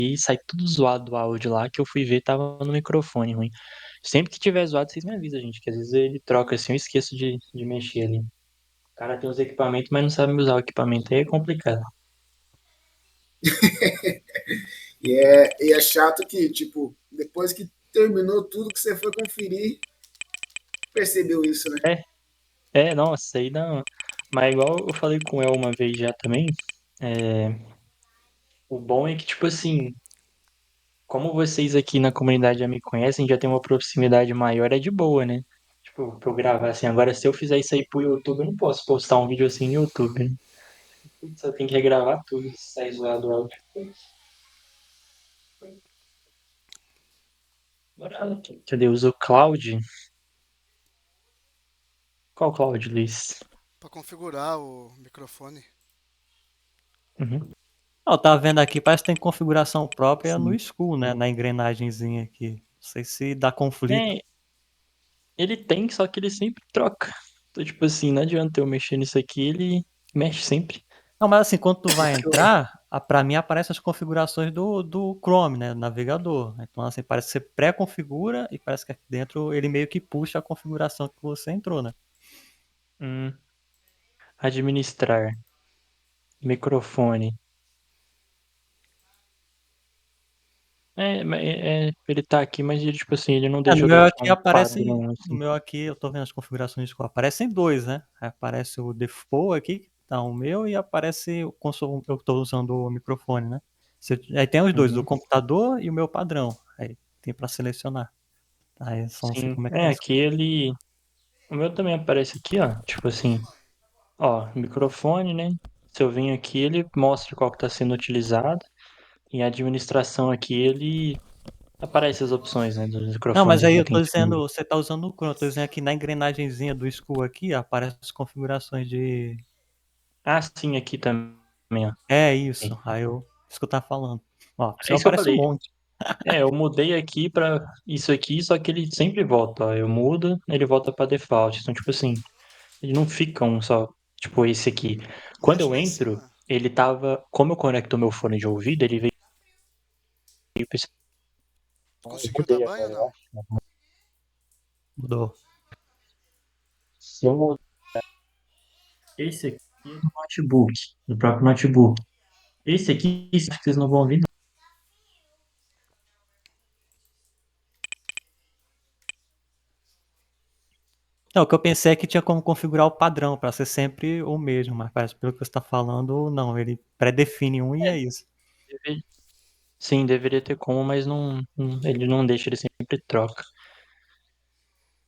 e sai tudo zoado o áudio lá, que eu fui ver, tava no microfone ruim. Sempre que tiver zoado, vocês me avisam, gente, que às vezes ele troca assim, eu esqueço de mexer ali. O cara tem os equipamentos, mas não sabe usar o equipamento, aí é complicado. E é chato que, tipo, depois que terminou tudo que você foi conferir, percebeu isso, né? É, nossa, aí não. Mas igual eu falei com ela uma vez já também, é, o bom é que, tipo assim, como vocês aqui na comunidade já me conhecem, já tem uma proximidade maior, é de boa, né? Tipo, pra eu gravar assim. Agora, se eu fizer isso aí pro YouTube, eu não posso postar um vídeo assim no YouTube, né? Putz, eu tenho que regravar tudo, se sair zoado o áudio. Bora. Cadê? Usa o Cloud? Qual Cloud, Luiz? Para configurar o microfone. Uhum. Eu tava vendo aqui, parece que tem configuração própria no Sim. School, né? Na engrenagemzinha aqui. Não sei se dá conflito. É, ele tem, só que ele sempre troca. Então, tipo assim, não adianta eu mexer nisso aqui, ele mexe sempre. Não, mas assim, quando tu vai Porque eu- entrar, pra mim aparecem as configurações do Chrome, né? Do navegador. Então, assim, parece que você pré-configura e parece que aqui dentro ele meio que puxa a configuração que você entrou, né? Hum, administrar. Microfone. Ele tá aqui, mas ele, tipo assim, ele não É, no deixa eu meu deixar aqui um aparece. padrão, No assim. meu aqui, eu tô vendo as configurações de School. Aparecem dois, né? Aí aparece o default aqui, que tá o meu, e aparece o console, eu tô usando o microfone, né? Aí tem os dois, do Uhum. computador e o meu padrão. Aí tem pra selecionar. Aí só não sei Sim. como é que é isso. Aqui ele. O meu também aparece aqui, ó. Tipo assim, ó, microfone, né? Se eu vim aqui, ele mostra qual que tá sendo utilizado. E a administração aqui, ele aparece as opções, né, dos Não, mas microfones aí aqui eu que tem tô dizendo, disponível. você tá usando o Chrome, eu tô dizendo aqui na engrenagemzinha do School aqui, aparece as configurações de. Ah, sim, aqui também, ó. É isso. Aí eu. Isso que eu tava falando. Ó, É você isso que eu aparece um falei. monte. Eu mudei aqui pra isso aqui, só que ele sempre volta, ó. Eu mudo, ele volta pra default. Então, tipo assim, ele não fica um só, tipo esse aqui. Quando Mexe eu lá em entro, cima. ele tava, como eu conecto meu fone de ouvido, ele veio pra esse. Eu Conseguiu dar mudei banho ou agora, eu não? acho. Mudou. Se eu mudar esse aqui é do notebook, do próprio notebook. Esse aqui, acho que vocês não vão ouvir. Não, o que eu pensei é que tinha como configurar o padrão pra ser sempre o mesmo, mas parece pelo que você tá falando, não. Ele pré-define um e é isso. Deve- Sim, deveria ter como, mas ele não deixa, ele sempre troca.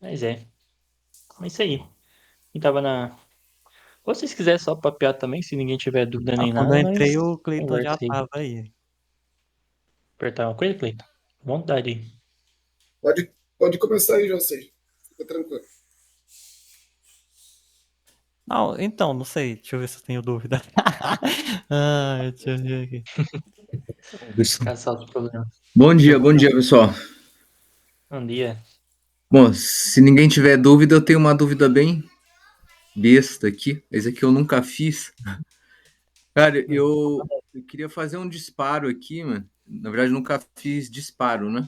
Mas é isso aí. Quem tava na. Ou se vocês quiserem só papear também, se ninguém tiver dúvida Ah, nem quando nada, eu nós entrei, o Cleiton conversa já aí. tava aí. Apertar uma coisa, Cleiton? Vontade aí. Pode começar aí, José. Fica tranquilo. Não, então, não sei. Deixa eu ver se eu tenho dúvida. Ah, deixa eu ver aqui. Caçar os problemas. Bom dia, pessoal. Bom dia. Bom, se ninguém tiver dúvida, eu tenho uma dúvida bem besta aqui. Esse aqui eu nunca fiz. Cara, eu queria fazer um disparo aqui, mano. Na verdade, eu nunca fiz disparo, né?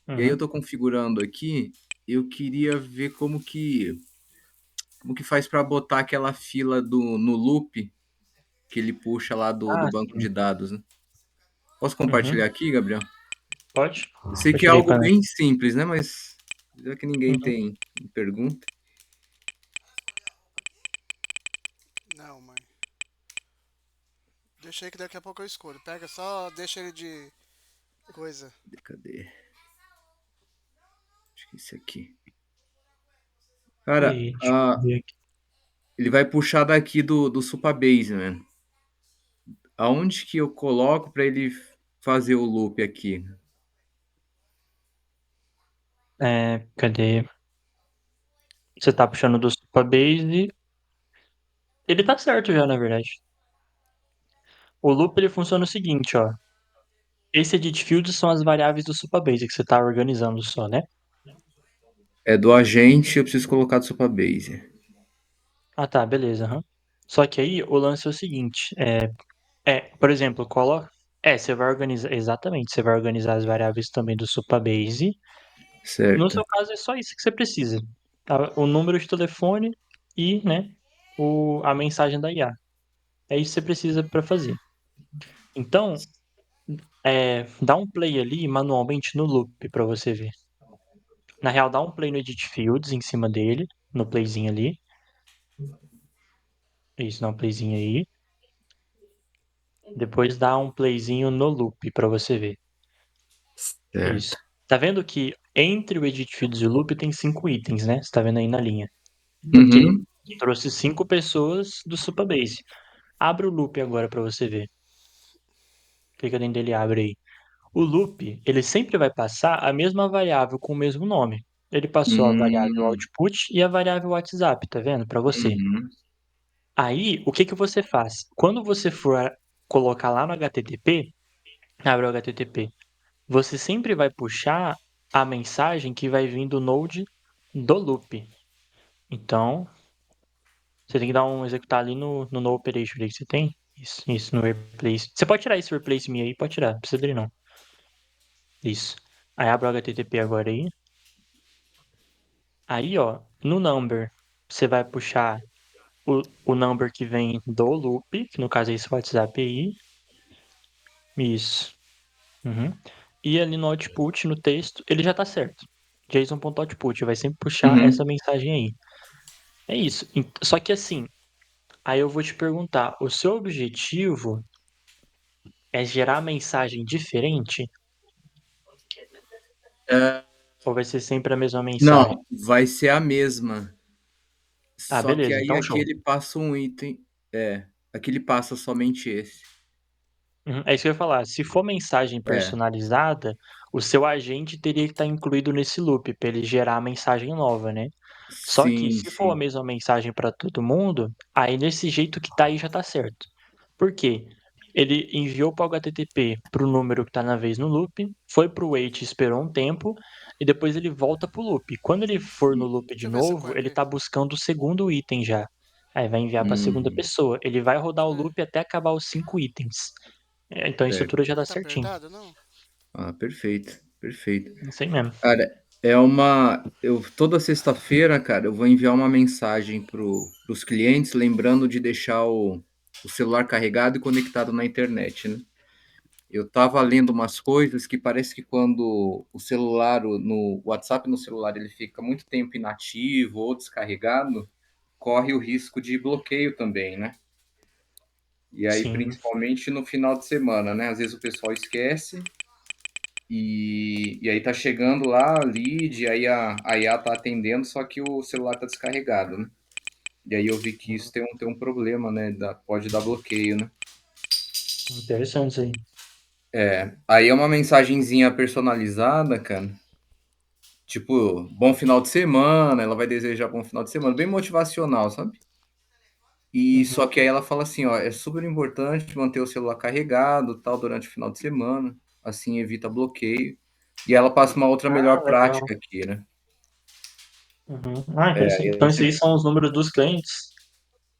E aí eu Uhum. tô configurando aqui. Eu queria ver como que faz para botar aquela fila no loop que ele puxa lá do Ah, banco sim. de dados, né? Posso Uhum. compartilhar aqui, Gabriel? Pode? Eu sei que é Compartilhei algo pra mim. bem simples, né? Mas já que ninguém Uhum. tem pergunta. Não, mãe. Deixa aí que daqui a pouco eu escolho. Pega só, deixa ele de coisa. Cadê? Acho que esse aqui. Cara, E deixa eu ver aqui. ele vai puxar daqui do Supabase, né? Aonde que eu coloco para ele fazer o loop aqui? Cadê? Você tá puxando do Supabase. Ele tá certo já, na verdade. O loop ele funciona o seguinte, ó. Esse edit fields são as variáveis do Supabase que você tá organizando só, né? É do agente, eu preciso colocar do Supabase. Ah, tá, beleza. Aham. Só que aí o lance é o seguinte, por exemplo, coloca. Você vai organizar, exatamente, você vai organizar as variáveis também do Supabase. No Certo. seu caso, é só isso que você precisa. Tá? O número de telefone e, né, a mensagem da IA. É isso que você precisa para fazer. Então, dá um play ali manualmente no loop para você ver. Na real, dá um play no Edit Fields em cima dele, no playzinho ali. Isso, dá um playzinho aí. Depois dá um playzinho no loop para você ver. Isso. Certo. Tá vendo que entre o Edit Fields e o loop tem 5 itens, né? Você tá vendo aí na linha. Por quê? Uhum. Trouxe 5 pessoas do Supabase. Abre o loop agora para você ver. Clica dentro dele e abre aí. O loop, ele sempre vai passar a mesma variável com o mesmo nome. Ele passou a variável Hum, output e a variável WhatsApp, tá vendo? Para você. uhum. Aí, o que que você faz? Quando você for colocar lá no HTTP, abre o HTTP, você sempre vai puxar a mensagem que vai vir do node do loop. Então, você tem que dar um executar ali no operation aí que você tem. Isso, no replace. Você pode tirar esse replace me aí, pode tirar, não precisa dele não. Isso. Aí abre o HTTP agora aí. Aí, ó, no number, você vai puxar o number que vem do loop, que no caso é esse WhatsApp aí. Isso. Uhum. E ali no output, no texto, ele já tá certo. JSON.output vai sempre puxar essa Uhum. mensagem aí. É isso. Só que assim, aí eu vou te perguntar, o seu objetivo é gerar mensagem diferente É, ou vai ser sempre a mesma mensagem? não, vai ser a mesma. Ah, Só que beleza, aí então aqui show. ele passa um item. Aqui ele passa somente esse. Uhum, é isso que eu ia falar. Se for mensagem É, personalizada, o seu agente teria que estar incluído nesse loop para ele gerar a mensagem nova, né? Só que sim, se for a sim. mesma mensagem para todo mundo, aí nesse jeito que tá aí já tá certo. Por quê? Ele enviou para o HTTP para o número que está na vez no loop, foi para o wait, esperou um tempo e depois ele volta para o loop. Quando ele for no loop de Deixa eu ver se novo, põe ele aqui. está buscando o segundo item já. Aí vai enviar para a segunda Uhum. pessoa. Ele vai rodar o É. loop até acabar os 5 itens. Então a Certo. estrutura já dá Tá certinho. apertado, não? Ah, perfeito, perfeito. Não sei mesmo. Cara, eu toda sexta-feira, cara, eu vou enviar uma mensagem pros clientes, lembrando de deixar o celular carregado e conectado na internet, né? Eu tava lendo umas coisas que parece que quando o celular, no WhatsApp no celular, ele fica muito tempo inativo ou descarregado, corre o risco de bloqueio também, né? E aí, Sim, principalmente no final de semana, né? Às vezes o pessoal esquece e aí tá chegando lá a lead, aí a IA tá atendendo, só que o celular tá descarregado, né? E aí eu vi que isso tem um problema, né? Pode dar bloqueio, né? interessante isso aí. Aí é uma mensagenzinha personalizada, cara. Tipo, bom final de semana, ela vai desejar bom final de semana, bem motivacional, sabe? E Uhum. só que aí ela fala assim, ó, é super importante manter o celular carregado, tal, durante o final de semana, assim evita bloqueio. E ela passa uma outra Ah, melhor legal. prática aqui, né? Uhum. Ah, É, interessante. e Então, aí esses aí são os números dos clientes.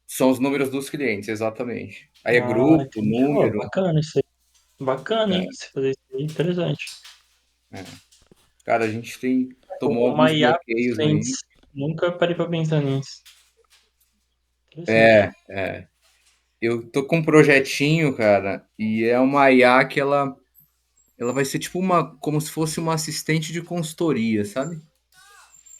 são os números dos clientes, exatamente. Aí é Ah, grupo, entendi. Oh, número. bacana isso aí. Bacana, hein? É, Você fazer isso aí, interessante. é. Cara, a gente tomou Uma alguns IA para os bloqueios aí. clientes. Nunca parei para pensar nisso. Interessante. É, é. Eu tô com um projetinho, cara, e é uma IA que ela vai ser tipo como se fosse uma assistente de consultoria, sabe?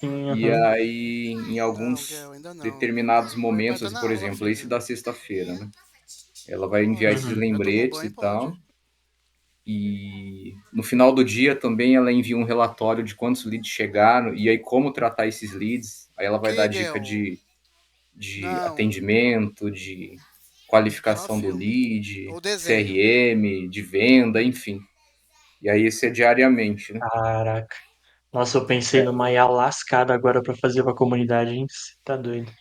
Sim, E aham. aí, em Não, alguns Gel, ainda não. determinados Mas momentos, tá assim, por na aula, exemplo, esse filho. da sexta-feira, né? Ela vai enviar Pode. esses Uhum. Já tomou lembretes e banho? Pode. tal. E no final do dia também ela envia um relatório de quantos leads chegaram e aí como tratar esses leads. Aí ela vai dar Que, dica Gel? de Não. atendimento, de Só qualificação do filme. lead, Ou desenho. CRM, de venda, enfim. E aí esse é diariamente, né? Caraca. Nossa, eu pensei numa IA lascada agora para fazer para a comunidade, hein? Você tá doido.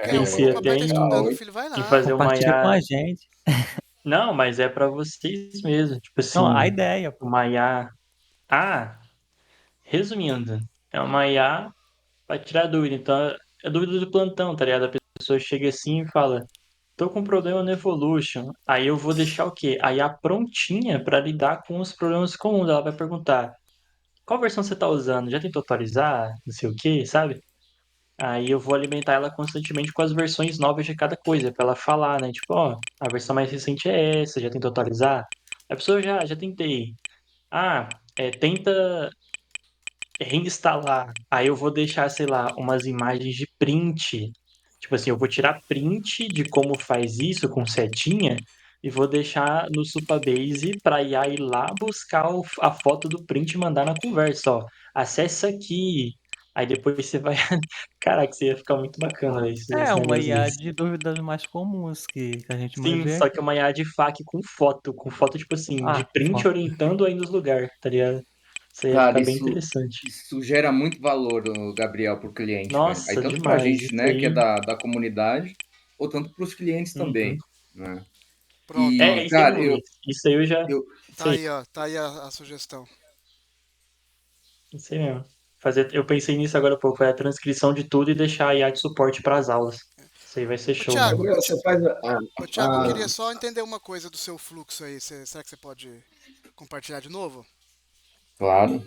Gel, Pensei o até papai tá Legal, escutando, hein? filho. Vai em lá. fazer uma Compartilha com IA. a gente. Não, mas é para vocês mesmo. Tipo Não, a assim, ideia, pô. uma IA. Ah, resumindo, é uma IA para tirar dúvida. Então, é dúvida do plantão, tá ligado? A pessoa chega assim e fala. tô com problema no Evolution. Aí eu vou deixar o quê? A IA prontinha para lidar com os problemas comuns. Ela vai perguntar: qual versão você tá usando? Já tentou atualizar? Não sei o quê, sabe? Aí eu vou alimentar ela constantemente com as versões novas de cada coisa, para ela falar, né? Tipo, ó, a versão mais recente é essa, já tentou atualizar? A pessoa já tentei. Ah, tenta reinstalar. Aí eu vou deixar, sei lá, umas imagens de print. Tipo assim, eu vou tirar print de como faz isso com setinha e vou deixar no Supabase para IA ir lá buscar a foto do print e mandar na conversa, ó. Acessa aqui. Aí depois você vai. Caraca, você ia ficar muito bacana É esse uma negócio IA desse. de dúvidas mais comuns que a gente mais Sim, vê só que é aqui. uma IA de FAQ com foto, tipo assim, de Ah, print orientando aí nos lugares, tá ligado? Isso aí ia Cara, ficar bem isso, interessante. isso gera muito valor, Gabriel, para o cliente, velho. Aí Nossa, tanto para a demais. gente, Isso né, que é aí. da comunidade, ou tanto para os clientes Uhum. também, né? Pronto, ó. E, É, e sem cara, dúvidas. Isso aí eu já. eu, Tá Isso aí, aí, ó. Tá aí a sugestão. isso aí mesmo. Eu pensei nisso agora há pouco, foi a transcrição de tudo e deixar a IA de suporte para as aulas. Isso aí vai ser Ô, show mesmo. Thiago, Gabriel, você faz ô, Thiago, eu queria só entender uma coisa do seu fluxo aí. Será que você pode compartilhar de novo? claro.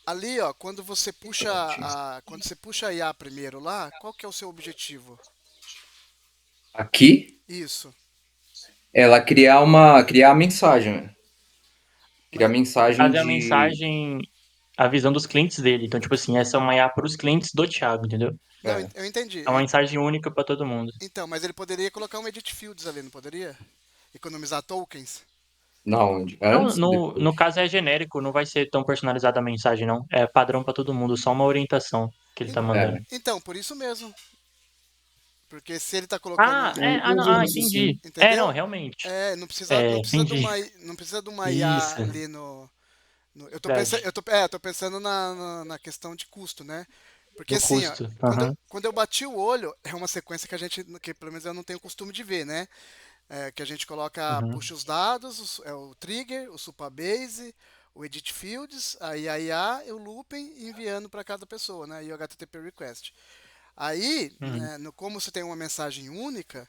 Ali, ó, quando você puxa a IA primeiro lá, qual que é o seu objetivo? Aqui, Isso. ela criar a mensagem, né? Criar Mas, mensagem Fazer a de, mensagem avisando os clientes dele. Então, tipo assim, essa é uma IA para os clientes do Thiago, entendeu? não, é, eu entendi. É uma mensagem única para todo mundo. Então, mas ele poderia colocar um edit fields ali, não poderia? Economizar tokens? na onde? Não, Antes ou no depois? caso é genérico, não vai ser tão personalizada a mensagem, não. É padrão para todo mundo, só uma orientação que ele En- tá mandando. Então, por isso mesmo. Porque se ele tá colocando, Não, entendi o entendi. raciocínio. Não, entendeu? realmente. Não precisa de Entendi. não precisa de uma IA Isso, ali eu tô pensando, verdade. eu tô pensando na questão de custo, né? Porque No assim, ó, custo. Aham. quando eu bati o olho, é uma sequência que pelo menos eu não tenho costume de ver, né? Que a gente coloca, Uhum. puxa os dados, é o trigger, o supabase, o edit fields, aí a IA, o looping enviando para cada pessoa, né? E o HTTP request. Aí, Uhum. né, como você tem uma mensagem única,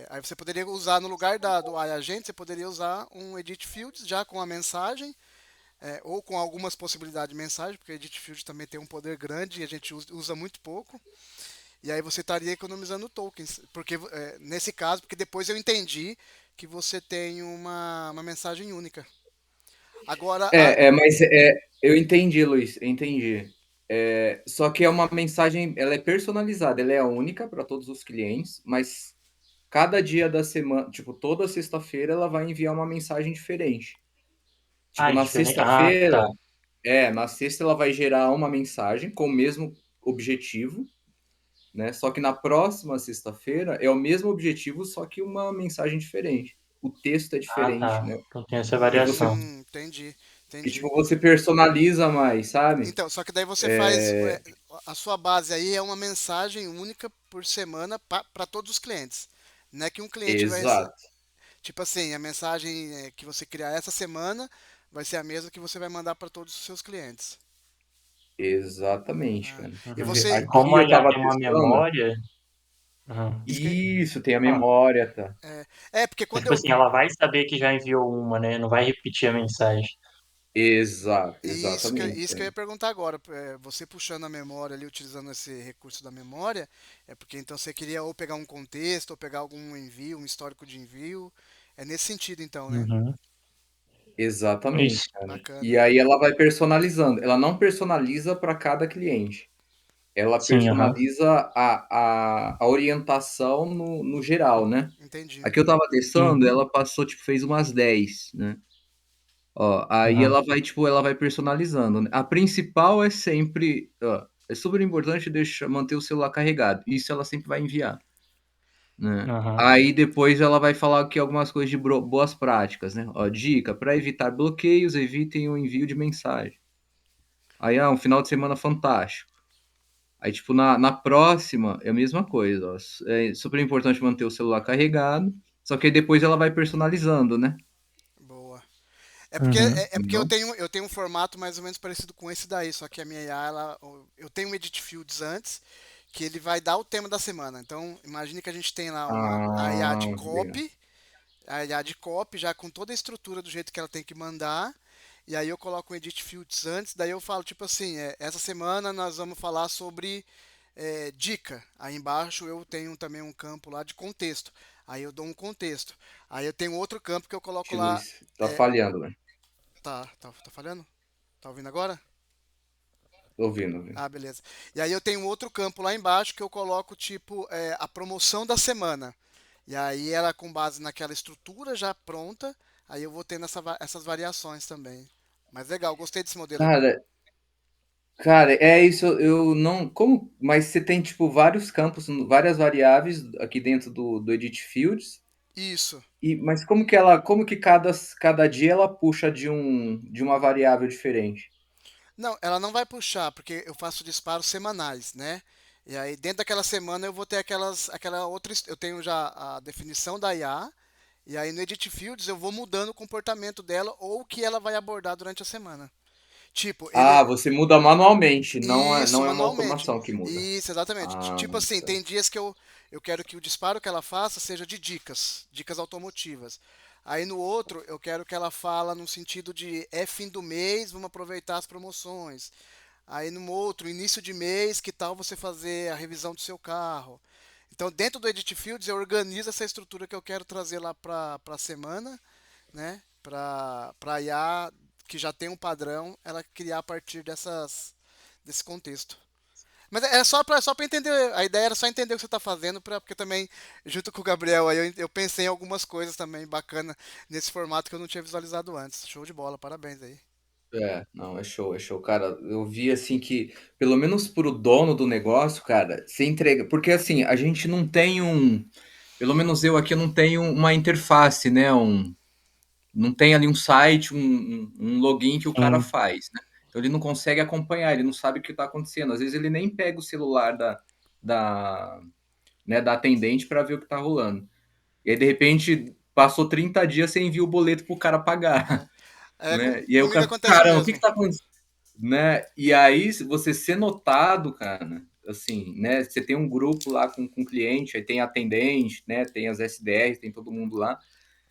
aí você poderia usar no lugar do iAgent, você poderia usar um edit fields já com a mensagem, ou com algumas possibilidades de mensagem, porque o edit field também tem um poder grande e a gente usa muito pouco. E aí você estaria economizando tokens, porque nesse caso, porque depois eu entendi que você tem uma mensagem única. Agora, Mas eu entendi, Luiz, eu entendi. Só que é uma mensagem, ela é personalizada, ela é única para todos os clientes, mas cada dia da semana, tipo, toda sexta-feira ela vai enviar uma mensagem diferente. Tipo, É na diferente. sexta-feira, Tá. na sexta ela vai gerar uma mensagem com o mesmo objetivo, né? Só que na próxima sexta-feira é o mesmo objetivo, só que uma mensagem diferente. O texto é diferente, Tá. né? Então tem essa variação. entendi, Que entendi. tipo, você personaliza mais, sabe? Então, só que daí você faz. A sua base aí é uma mensagem única por semana para todos os clientes. Não é que um cliente vai receber. Exato. Tipo assim, a mensagem que você criar essa semana vai ser a mesma que você vai mandar para todos os seus clientes. Exatamente, Ah, cara. e Uhum. você. E Aqui como a eu IA tava tem uma testando. memória. Uhum. Isso que, Isso, tem a Ah, memória, tá? porque então, quando tipo eu. assim, ela vai saber que já enviou uma, né? Não vai repetir a mensagem. Exato, Isso exatamente. que eu ia perguntar agora. Você puxando a memória ali, utilizando esse recurso da memória, é porque então você queria ou pegar um contexto, ou pegar algum envio, um histórico de envio. É nesse sentido, então, né? Uhum. Exatamente, Isso. cara. E Bacana. aí ela vai personalizando. Ela não personaliza para cada cliente. Ela Sim, aham. personaliza a orientação no geral, né? Entendi. Aqui eu tava Sim. testando, ela passou, tipo, fez umas 10, né? Ó, aí Aham. ela vai, tipo, ela vai personalizando, né? A principal é sempre, ó, é super importante manter o celular carregado. Isso ela sempre vai enviar, né? Aham. Aí depois ela vai falar aqui algumas coisas de boas práticas, né? Ó, dica, para evitar bloqueios, evitem o envio de mensagem. Aí, um final de semana fantástico. Aí, tipo, na próxima é a mesma coisa, ó. É super importante manter o celular carregado, só que aí depois ela vai personalizando, né? Boa. Uhum. é porque entendeu? eu tenho um formato mais ou menos parecido com esse daí, só que a minha IA, eu tenho um Edit Fields antes, que ele vai dar o tema da semana. Então, imagine que a gente tem lá a IA de Ah, legal. copy, a IA de copy já com toda a estrutura do jeito que ela tem que mandar. E aí eu coloco o Edit Fields antes, daí eu falo tipo assim, essa semana nós vamos falar sobre dica. Aí embaixo eu tenho também um campo lá de contexto. Aí eu dou um contexto. Aí eu tenho outro campo que eu coloco lá. Luiz, tá é, falhando, velho. tá falhando? Tá ouvindo agora? Tô ouvindo, ouvindo. Ah, beleza. E aí eu tenho outro campo lá embaixo que eu coloco tipo a promoção da semana. E aí ela com base naquela estrutura já pronta, aí eu vou tendo essas variações também. Mas legal, gostei desse modelo aqui. Cara, cara, é isso, eu não. Como. Mas você tem, tipo, vários campos, várias variáveis aqui dentro do Edit Fields. Isso. Mas como que ela. Como que cada dia ela puxa de uma variável diferente? Não, ela não vai puxar, porque eu faço disparos semanais, né? E aí dentro daquela semana eu vou ter aquela outra, eu tenho já a definição da IA, e aí no Edit Fields eu vou mudando o comportamento dela ou o que ela vai abordar durante a semana. Tipo, ele, Ah, você muda manualmente, isso, não é uma manualmente. automação que muda. Isso, exatamente. Ah, Tipo assim, tá. tem dias que eu quero que o disparo que ela faça seja de dicas, dicas automotivas. Aí no outro, eu quero que ela fala no sentido de é fim do mês, vamos aproveitar as promoções. Aí no outro, início de mês, que tal você fazer a revisão do seu carro? Então, dentro do Edit Fields, eu organizo essa estrutura que eu quero trazer lá para a semana, né? Para IA que já tem um padrão, ela criar a partir desse contexto. Mas é só para entender, a ideia era só entender o que você está fazendo, porque também, junto com o Gabriel, aí eu pensei em algumas coisas também bacana nesse formato que eu não tinha visualizado antes. Show de bola, parabéns aí. É, não, é show, cara. Eu vi assim que, pelo menos pro dono do negócio, cara, você entrega. Porque assim, a gente não tem um. Pelo menos eu aqui não tenho uma interface, né? Não tem ali um site, um login que o cara Sim, faz, né? Então ele não consegue acompanhar, ele não sabe o que está acontecendo. Às vezes ele nem pega o celular da, da atendente para ver o que está rolando. E aí, de repente, passou 30 dias sem enviar o boleto pro cara pagar, né? E aí o Comigo cara, acontece o caramba, o que mesmo. que tá acontecendo? Né? E aí, se você ser notado, cara, assim, né? Você tem um grupo lá com cliente, aí tem atendente, né? Tem as SDRs, tem todo mundo lá.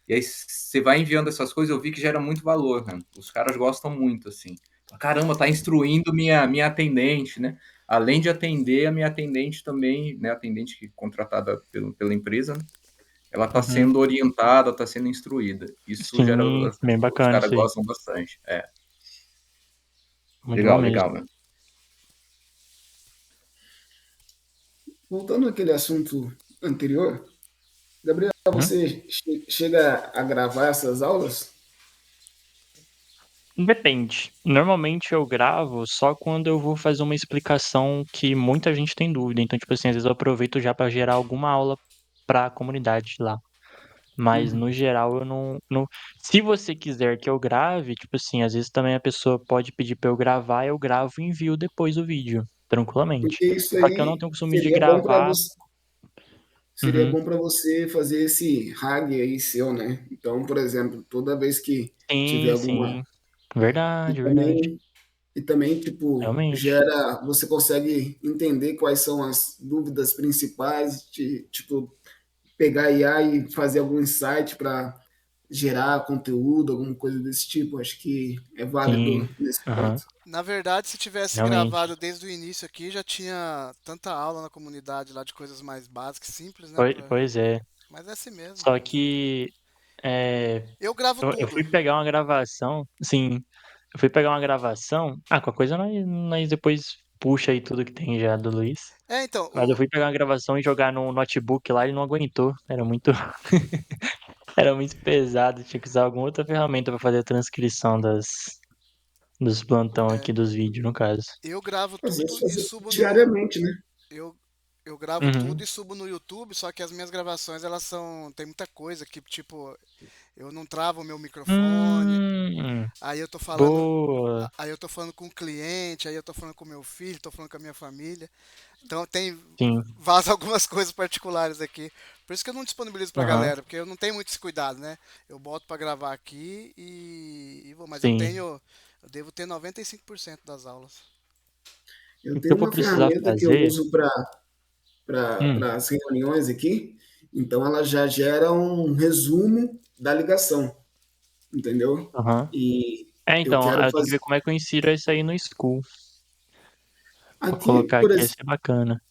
E aí você vai enviando essas coisas, eu vi que gera muito valor, né? Os caras gostam muito, assim. Caramba, tá instruindo minha atendente, né? Além de atender, a minha atendente também, né? Atendente que contratada pela empresa, né? Ela está uhum. sendo orientada, está sendo instruída. Isso gera. Sim, bem Os bacana caras isso aí. gostam bastante. É, Muito bom legal, mesmo. legal, mano. Voltando àquele assunto anterior, Gabriel, Uhum. você chega a gravar essas aulas? Depende. Normalmente eu gravo só quando eu vou fazer uma explicação que muita gente tem dúvida. Então, tipo assim, às vezes eu aproveito já para gerar alguma aula para a comunidade lá. Mas Uhum. no geral eu não. Se você quiser que eu grave, tipo assim, às vezes também a pessoa pode pedir para eu gravar, eu gravo e envio depois o vídeo, tranquilamente. Porque isso Só que eu não aí tenho o costume de gravar. seria Uhum. bom para você fazer esse RAG aí seu, né? Então, por exemplo, toda vez que tiver Sim, alguma sim. e Verdade, verdade. também tipo Realmente. gera, você consegue entender quais são as dúvidas principais, tipo pegar IA e fazer algum insight para gerar conteúdo, alguma coisa desse tipo. Acho que é Sim. válido nesse Aham. ponto. Na verdade, se tivesse Realmente. gravado desde o início aqui, já tinha tanta aula na comunidade lá de coisas mais básicas, simples, né? Pois é. Mas é assim mesmo. Só que é, Eu gravo eu tudo. fui pegar uma gravação, sim, eu fui pegar uma gravação. Ah, qualquer coisa nós depois puxa aí tudo que tem já do Luiz. É, então, Mas eu fui pegar uma gravação e jogar no notebook lá, ele não aguentou. Era muito, era muito pesado. Tinha que usar alguma outra ferramenta para fazer a transcrição dos plantão aqui dos vídeos, no caso. eu gravo Às vezes tudo e fazer subo no. diariamente, né? Eu, eu gravo tudo Uhum. e subo no YouTube, só que as minhas gravações, elas são. Tem muita coisa que, tipo, eu não travo o meu microfone, Hum, aí eu tô falando. boa. Aí eu tô falando com o cliente, aí eu tô falando com meu filho, tô falando com a minha família. Então tem Sim. vaza algumas coisas particulares aqui Por isso que eu não disponibilizo pra Aham, galera, porque eu não tenho muito esse cuidado, né? Eu boto pra gravar aqui e vou, mas sim. eu devo ter 95% das aulas. Eu O que tenho eu vou uma precisar ferramenta que eu fazer. uso para Hum, as reuniões aqui, então ela já gera um resumo da ligação, entendeu? aham. E É, eu então, quero eu tenho que fazer. ver como é que eu insiro isso aí no School. Pra Aqui, colocar por, aqui ia ser bacana.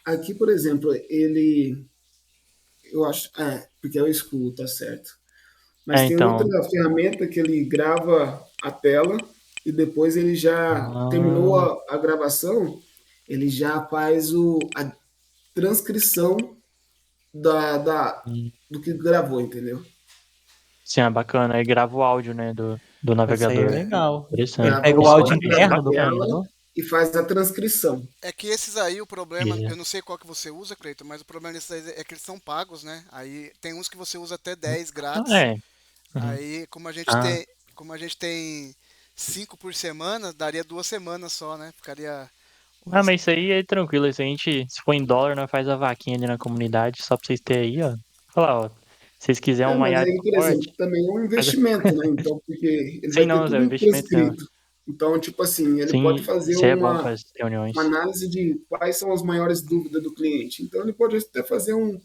aqui, por exemplo, eu acho, porque é o School, tá certo. É, Mas tem outra então. ferramenta que ele grava a tela e depois ele já terminou Ah, a gravação, ele já faz a transcrição da, da, hum. do que gravou, entendeu? Sim, é bacana. Aí grava o áudio, né, do Isso aí é navegador. legal. Ele Interessante. pega Grava o o Isso aí áudio também ia áudio, ser grava interno a do bacana. tela computador. e faz a transcrição. É que esses aí, o problema, eu Isso. não sei qual que você usa, Cleiton, mas o problema desses aí é que eles são pagos, né? Aí tem uns que você usa até 10 Ah, grátis. é. Uhum. Aí, Ah, como a gente tem 5 por semana, daria 2 semanas só, né? Ficaria ah, umas. mas isso aí é tranquilo. Isso aí a gente, se for em dólar, nós faz a vaquinha ali na comunidade, só pra vocês terem aí, ó. Falar, ó. Se vocês quiserem uma Mas IA de aí, por exemplo, suporte, também é um faz a- investimento, né? Então, porque ele sim, vai ter não, Zé, o tudo investimento é. prescrito. Então, tipo assim, ele pode Sim, fazer isso aí é bom para as uma reuniões. análise de quais são as maiores dúvidas do cliente. Então, ele pode até fazer um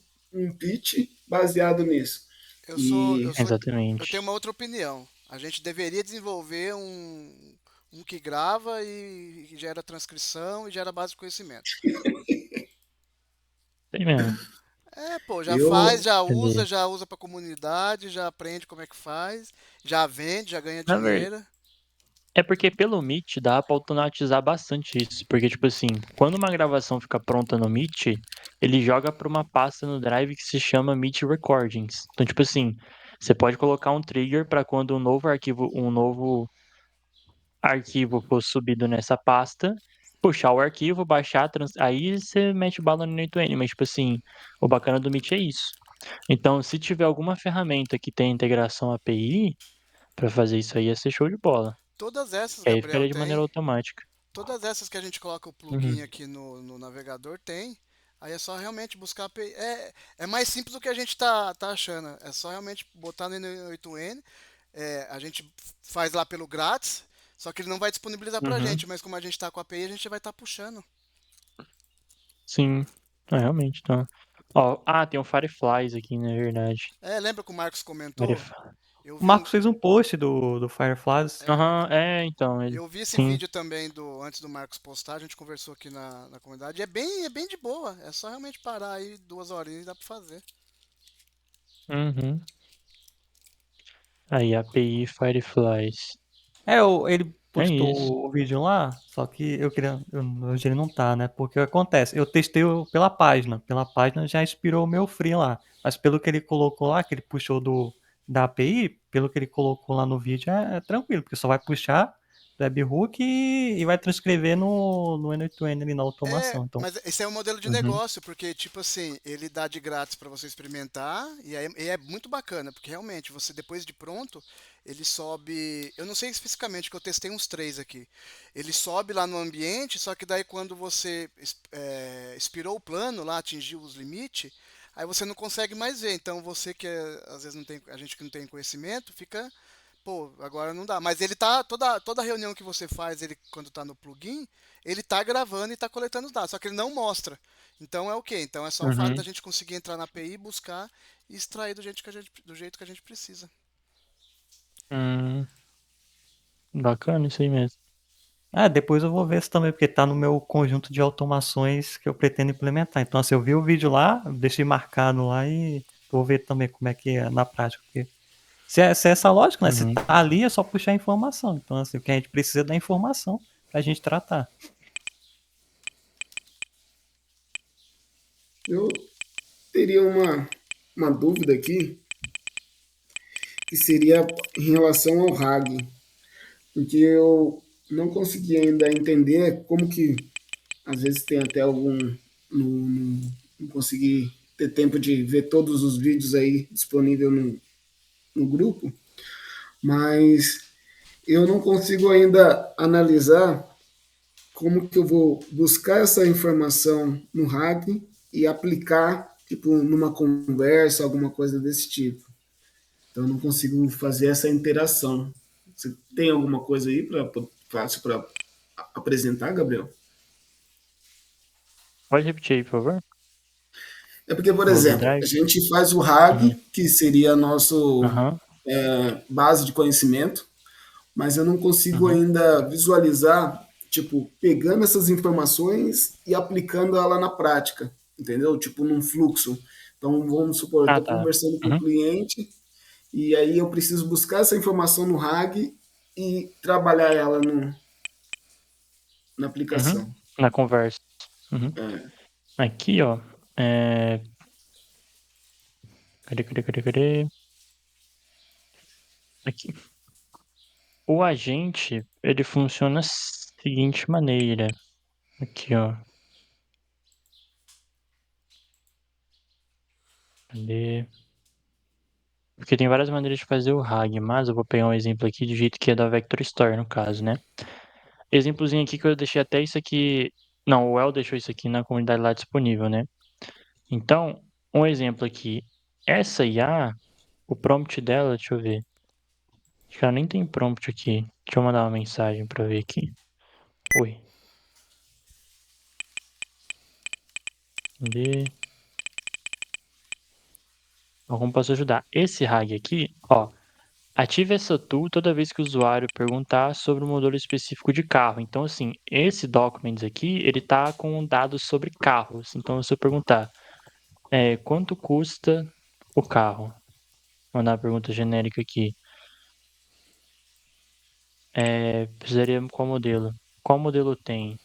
pitch baseado nisso. Eu sou, eu E sou, eu tenho Exatamente. uma outra opinião. A gente deveria desenvolver um que grava e gera transcrição e gera base de conhecimento. Tem mesmo. É, pô, já faz, eu, Cadê? já usa pra comunidade, já aprende como é que faz, já vende, já ganha Na verdade, dinheiro. é porque pelo Meet dá pra automatizar bastante isso. Porque, tipo assim, quando uma gravação fica pronta no Meet, ele joga pra uma pasta no Drive que se chama Meet Recordings. Então, tipo assim, você pode colocar um trigger pra quando um novo arquivo for subido nessa pasta, puxar o arquivo, baixar, aí você mete bala no N2N. Mas, tipo assim, o bacana do Meet é isso. Então, se tiver alguma ferramenta que tenha integração API, pra fazer isso aí ia ser show de bola. Todas essas, Que aí Gabriel, ficaria de maneira tem. automática. Todas essas que a gente coloca o Uhum. plugin aqui no navegador tem. Aí é só realmente buscar a API. É mais simples do que a gente tá achando. É só realmente botar no N8N. A gente faz lá pelo grátis, só que ele não vai disponibilizar pra Uhum. gente, mas como a gente tá com a API, a gente vai estar puxando. Sim. É, realmente, tá. Ó, tem um Fireflies aqui, na verdade. Lembra que o Marcos comentou? Firefly. Eu O vi um, Marcos fez um post do Fireflies. Aham, então, ele. eu vi esse Sim. vídeo também antes do Marcos postar, a gente conversou aqui na comunidade. É bem de boa, é só realmente parar aí 2 horinhas e dá pra fazer. Uhum. Aí, API Fireflies. Ele É isso. postou o vídeo lá, só que hoje ele não tá, né? Porque o que acontece? Eu testei pela página já expirou o meu free lá, mas pelo que ele colocou lá, que ele puxou da API, pelo que ele colocou lá no vídeo, é tranquilo, porque só vai puxar do webhook e vai transcrever no N8N ali na automação. Então, Mas esse é um modelo de Uhum. negócio, porque, tipo assim, ele dá de grátis para você experimentar, e é muito bacana, porque realmente, você depois de pronto, ele sobe. Eu não sei especificamente, que eu testei uns três aqui. Ele sobe lá no ambiente, só que daí quando você expirou o plano lá, atingiu os limites, aí você não consegue mais ver. Então você que às vezes não tem, a gente que não tem conhecimento, fica. Pô, agora não dá. Mas ele tá. Toda reunião que você faz, ele, quando tá no plugin, ele tá gravando e tá coletando os dados. Só que ele não mostra. Então é o quê? Então é só o fato da Uhum. gente conseguir entrar na API, buscar e extrair do jeito que a gente precisa. Hum, bacana isso aí mesmo. depois eu vou ver se também, porque tá no meu conjunto de automações que eu pretendo implementar. Então, assim, eu vi o vídeo lá, deixei marcado lá e vou ver também como é que é na prática. Porque se é essa lógica, né? Se Uhum. tá ali é só puxar a informação. Então, assim, o que a gente precisa é da informação pra gente tratar. eu teria uma dúvida aqui, que seria em relação ao RAG, porque eu não consegui ainda entender como que, às vezes tem até algum, não consegui ter tempo de ver todos os vídeos aí disponível no grupo, mas eu não consigo ainda analisar como que eu vou buscar essa informação no RAG e aplicar tipo numa conversa, alguma coisa desse tipo. Então eu não consigo fazer essa interação. Você tem alguma coisa aí para fácil para apresentar, Gabriel? Pode repetir aí, por favor? É porque, por Google exemplo, a Drive? gente faz o RAG, Uhum. que seria nosso Aham. base de conhecimento, mas eu não consigo Uhum. ainda visualizar, tipo, pegando essas informações e aplicando ela na prática, entendeu? Tipo, num fluxo. Então, vamos supor, eu Ah, estou tá. conversando com o Uhum. cliente e aí eu preciso buscar essa informação no RAG e trabalhar ela na Uhum. aplicação. Na conversa. Uhum. É, Aqui, ó. É... Cadê? Aqui. O agente, ele funciona da seguinte maneira. Aqui, ó. Cadê? Porque tem várias maneiras de fazer o RAG, mas eu vou pegar um exemplo aqui do jeito que é da Vector Store, no caso, né? Exemplozinho aqui que eu deixei até isso aqui. Não, o El deixou isso aqui na comunidade lá disponível, né? Então, um exemplo aqui. Essa IA, o prompt dela, deixa eu ver. Acho que ela nem tem prompt aqui. Deixa eu mandar uma mensagem pra ver aqui. Oi. Cadê? Ó, como posso ajudar? Esse RAG aqui, ó. Ative essa tool toda vez que o usuário perguntar sobre um modelo específico de carro. Então, assim, esse Documents aqui, ele tá com dados sobre carros. Então, se eu perguntar, quanto custa o carro? Mandar uma pergunta genérica aqui. Precisaria qual modelo? Qual modelo tem?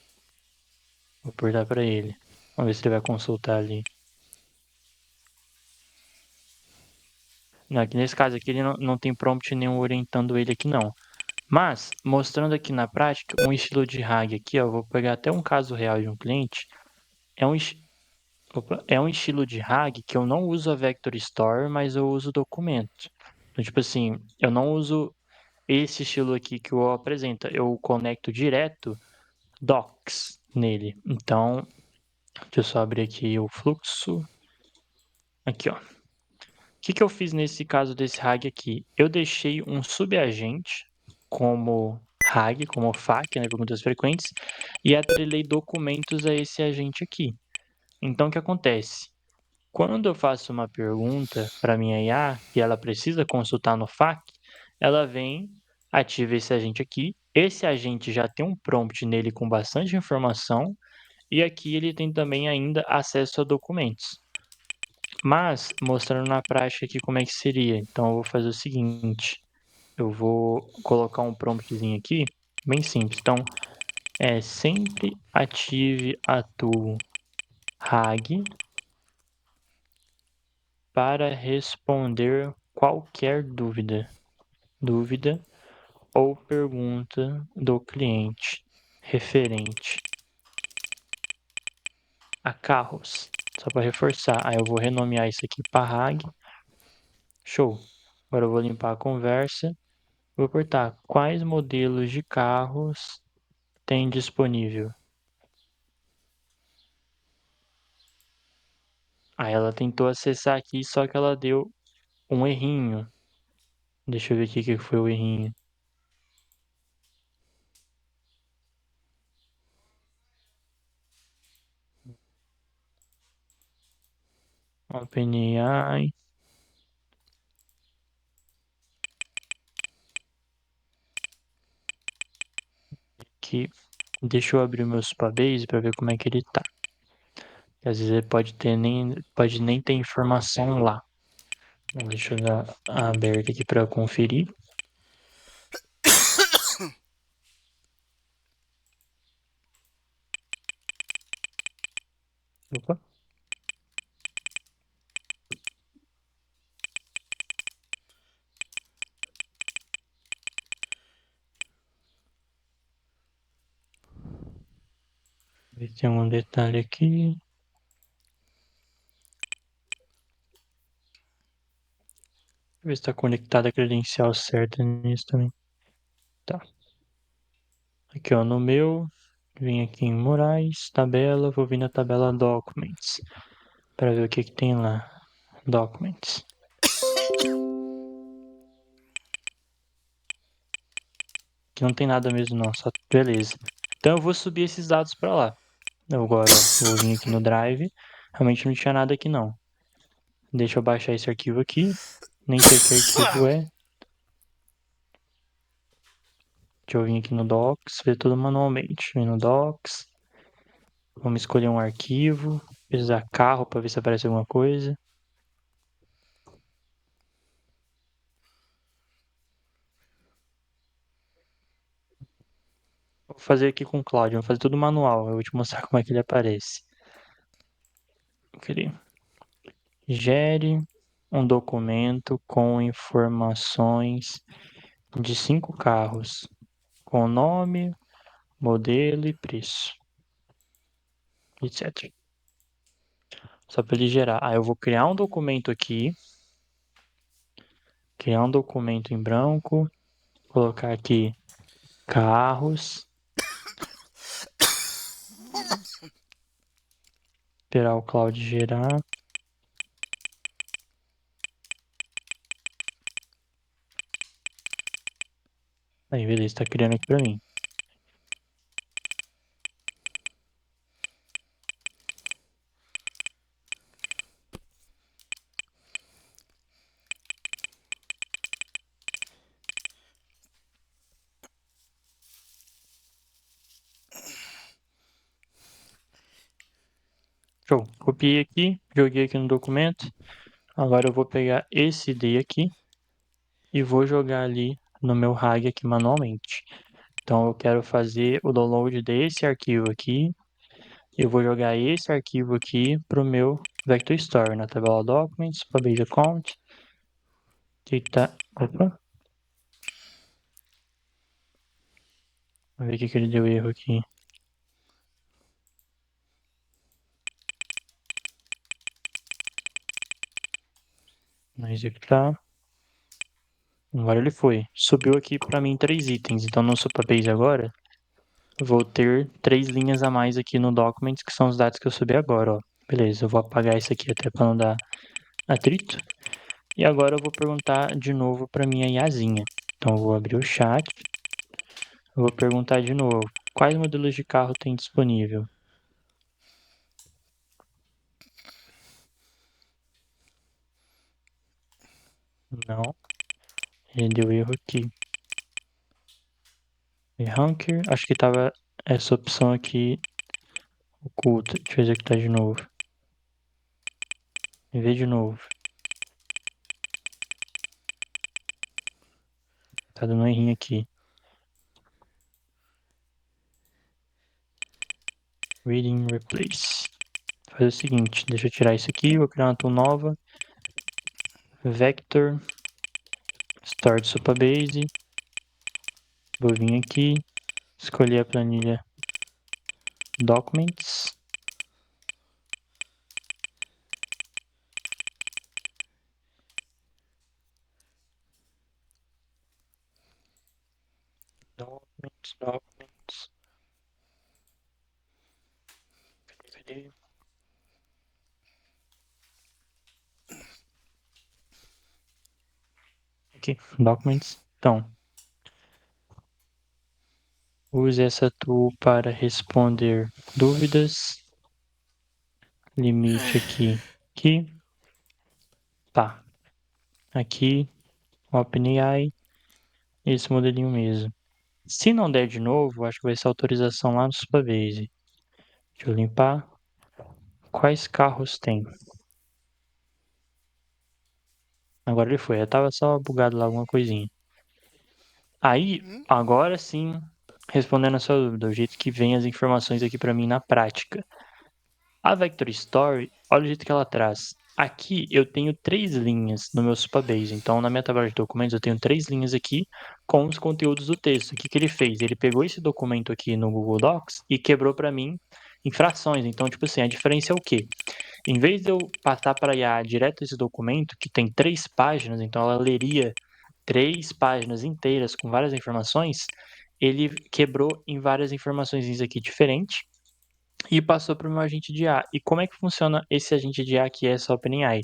Vou perguntar para ele. Vamos ver se ele vai consultar ali. Não, aqui nesse caso aqui ele não tem prompt nenhum orientando ele aqui não. Mas, mostrando aqui na prática, um estilo de RAG aqui, ó, eu vou pegar até um caso real de um cliente. É um, é um estilo de RAG que eu não uso a Vector Store, mas eu uso documento. Então, tipo assim, eu não uso esse estilo aqui que o apresenta. Eu conecto direto docs nele. Então, deixa eu só abrir aqui o fluxo. Aqui, ó. O que eu fiz nesse caso desse RAG aqui? Eu deixei um subagente como RAG, como FAQ, né, perguntas frequentes, e atrelei documentos a esse agente aqui. Então, o que acontece? Quando eu faço uma pergunta para minha IA e ela precisa consultar no FAQ, ela vem, ativa esse agente aqui. Esse agente já tem um prompt nele com bastante informação e aqui ele tem também ainda acesso a documentos. Mas, mostrando na prática aqui como é que seria. Então, eu vou fazer o seguinte. Eu vou colocar um promptzinho aqui, bem simples. Então, sempre ative a tool RAG para responder qualquer dúvida ou pergunta do cliente referente a carros. Só para reforçar. Aí eu vou renomear isso aqui para RAG. Show. Agora eu vou limpar a conversa. Vou apertar quais modelos de carros tem disponível. Aí ela tentou acessar aqui, só que ela deu um errinho. Deixa eu ver aqui o que foi o errinho. OpenAI. Aqui. Deixa eu abrir o meu Supabase para ver como é que ele tá. Às vezes ele pode nem ter informação lá. Então, deixa eu dar aberto aqui para conferir. Opa. Ver se tem algum detalhe aqui. Ver se está conectada a credencial certa nisso também. Tá. Aqui, ó, no meu. Vim aqui em Moraes, tabela, vou vir na tabela Documents. Pra ver o que tem lá. Documents. Aqui não tem nada mesmo não, só beleza. Então eu vou subir esses dados pra lá. Eu agora vou vir aqui no Drive. Realmente não tinha nada aqui não. Deixa eu baixar esse arquivo aqui. Nem sei que arquivo é. Deixa eu vir aqui no Docs, ver tudo manualmente. Vem no Docs. Vamos escolher um arquivo. Pesquisar carro para ver se aparece alguma coisa. Vou fazer aqui com o Cláudio. Vou fazer tudo manual. Eu vou te mostrar como é que ele aparece. Eu queria. Gere um documento com informações de 5 carros. Com nome, modelo e preço. Etc. Só para ele gerar. Aí eu vou criar um documento aqui. Criar um documento em branco. Colocar aqui carros. Esperar o Cloud gerar. Aí, beleza, tá criando aqui pra mim. Show. Copiei aqui, joguei aqui no documento. Agora eu vou pegar esse ID aqui e vou jogar ali no meu RAG aqui manualmente. Então eu quero fazer o download desse arquivo aqui. Eu vou jogar esse arquivo aqui pro meu Vector Store na tabela Documents, Pubase Account. Opa. Vamos ver o que ele deu erro aqui. Não executar. Agora ele foi. Subiu aqui para mim 3 itens. Então no Supabase agora, vou ter 3 linhas a mais aqui no Documents, que são os dados que eu subi agora, ó. Beleza, eu vou apagar isso aqui até para não dar atrito. E agora eu vou perguntar de novo para minha IAzinha. Então eu vou abrir o chat. Eu vou perguntar de novo. Quais modelos de carro tem disponível? Não. Ele deu erro aqui. Ranker. Acho que tava essa opção aqui oculta. Deixa eu executar de novo. Ver de novo. Tá dando um errinho aqui. Reading Replace. Faz o seguinte, deixa eu tirar isso aqui, vou criar uma tool nova. Vector. Start Supabase. Vou vir aqui, escolher a planilha Documents. Documents. Cadê? Aqui, Documents. Então, use essa tool para responder dúvidas. Limite aqui. Tá. Aqui, OpenAI. Esse modelinho mesmo. Se não der de novo, acho que vai ser autorização lá no Supabase. Deixa eu limpar. Quais carros tem? Agora ele foi. Eu tava só bugado lá alguma coisinha. Aí, agora sim, respondendo a sua dúvida, o jeito que vem as informações aqui pra mim na prática. A Vector Story, olha o jeito que ela traz. Aqui eu tenho 3 linhas no meu Supabase. Então, na minha tabela de documentos, eu tenho 3 linhas aqui com os conteúdos do texto. O que ele fez? Ele pegou esse documento aqui no Google Docs e quebrou para mim em frações. Então, tipo assim, a diferença é o quê? Em vez de eu passar para a IA direto esse documento, que tem 3 páginas, então ela leria 3 páginas inteiras com várias informações, ele quebrou em várias informações aqui diferentes. e passou para o meu agente de IA. E como é que funciona esse agente de IA que é essa OpenAI?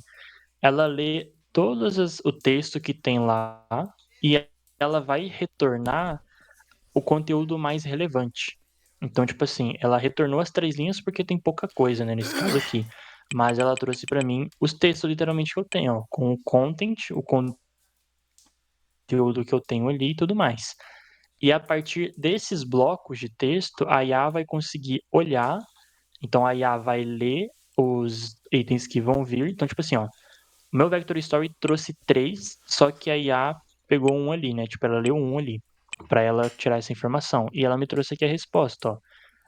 Ela lê o texto que tem lá e ela vai retornar o conteúdo mais relevante. Então, tipo assim, ela retornou as 3 linhas porque tem pouca coisa, né, nesse caso aqui. Mas ela trouxe para mim os textos literalmente que eu tenho, ó, com o content, o conteúdo que eu tenho ali e tudo mais. E a partir desses blocos de texto, a IA vai conseguir olhar, então a IA vai ler os itens que vão vir. Então, tipo assim, ó, o meu Vector Story trouxe 3, só que a IA pegou um ali, né? Tipo, ela leu um ali, para ela tirar essa informação. E ela me trouxe aqui a resposta, ó.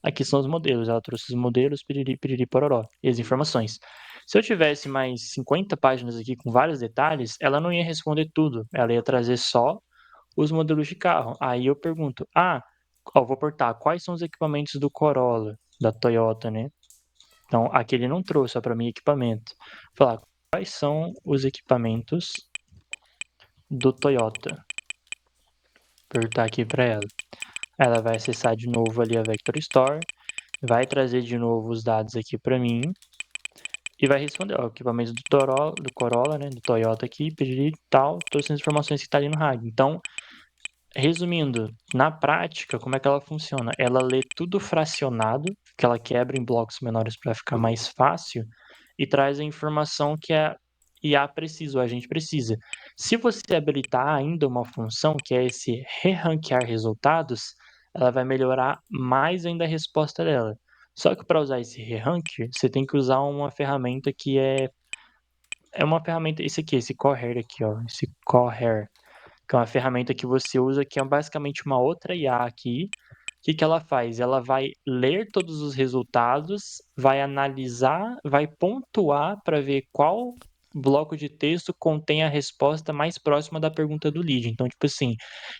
Aqui são os modelos. Ela trouxe os modelos, piriri, piriri, pororó, e as informações. Se eu tivesse mais 50 páginas aqui com vários detalhes, ela não ia responder tudo. Ela ia trazer só os modelos de carro. Aí eu pergunto, ó, vou portar, quais são os equipamentos do Corolla, da Toyota, né? Então, aqui ele não trouxe, ó, para mim, equipamento. Falar, quais são os equipamentos do Toyota? Perguntar aqui para ela. Ela vai acessar de novo ali a Vector Store, vai trazer de novo os dados aqui para mim e vai responder, ó, equipamentos do Corolla, né, do Toyota aqui, pedir tal, todas as informações que tá ali no RAG. Então, resumindo, na prática, como é que ela funciona? Ela lê tudo fracionado, que ela quebra em blocos menores para ficar mais fácil, e traz a informação que a IA precisa, ou a gente precisa. Se você habilitar ainda uma função, que é esse re-ranquear resultados, ela vai melhorar mais ainda a resposta dela. Só que para usar esse re-rank, você tem que usar uma ferramenta que é uma ferramenta, esse aqui, esse Cohere aqui, ó, esse Cohere, que é uma ferramenta que você usa, que é basicamente uma outra IA aqui. O que que ela faz? Ela vai ler todos os resultados, vai analisar, vai pontuar para ver qual bloco de texto contém a resposta mais próxima da pergunta do lead. Então, tipo assim,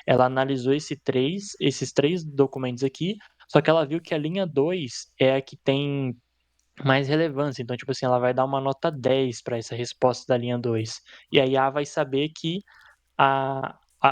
ela analisou esses três documentos aqui, só que ela viu que a linha 2 é a que tem mais relevância. Então, tipo assim, ela vai dar uma nota 10 para essa resposta da linha 2. E a IA vai saber que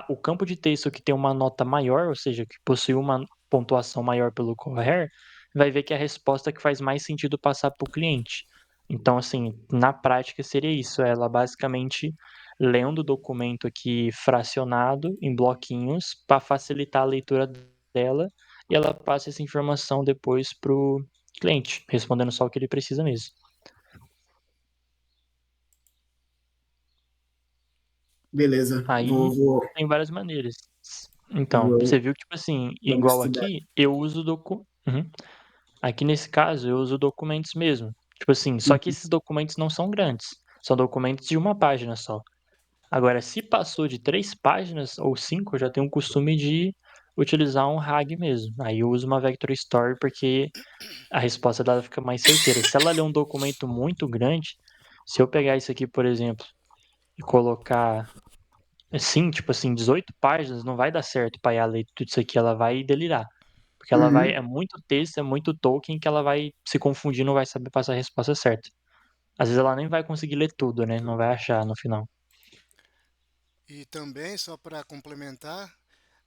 o campo de texto que tem uma nota maior, ou seja, que possui uma pontuação maior pelo Cohere, vai ver que é a resposta que faz mais sentido passar para o cliente. Então, assim, na prática seria isso, ela basicamente lendo o documento aqui fracionado em bloquinhos para facilitar a leitura dela e ela passa essa informação depois para o cliente, respondendo só o que ele precisa mesmo. Beleza, Aí vou, tem várias maneiras. Então, você vou viu que, tipo assim, dar uma igual estudada. aqui, eu uso Uhum. Aqui nesse caso, eu uso documentos mesmo. Tipo assim, só que esses documentos não são grandes. São documentos de uma página só. Agora, se passou de 3 páginas ou 5, eu já tenho o costume de utilizar um RAG mesmo. Aí eu uso uma Vector Story porque a resposta dela fica mais certeira. Se ela ler um documento muito grande, se eu pegar isso aqui, por exemplo, e colocar assim, tipo assim, 18 páginas, não vai dar certo pra IA ler tudo isso aqui, ela vai delirar. Porque ela vai, Uhum, é muito texto, é muito token que ela vai se confundir, não vai saber passar a resposta certa. Às vezes ela nem vai conseguir ler tudo, né? Não vai achar no final. E também, só para complementar,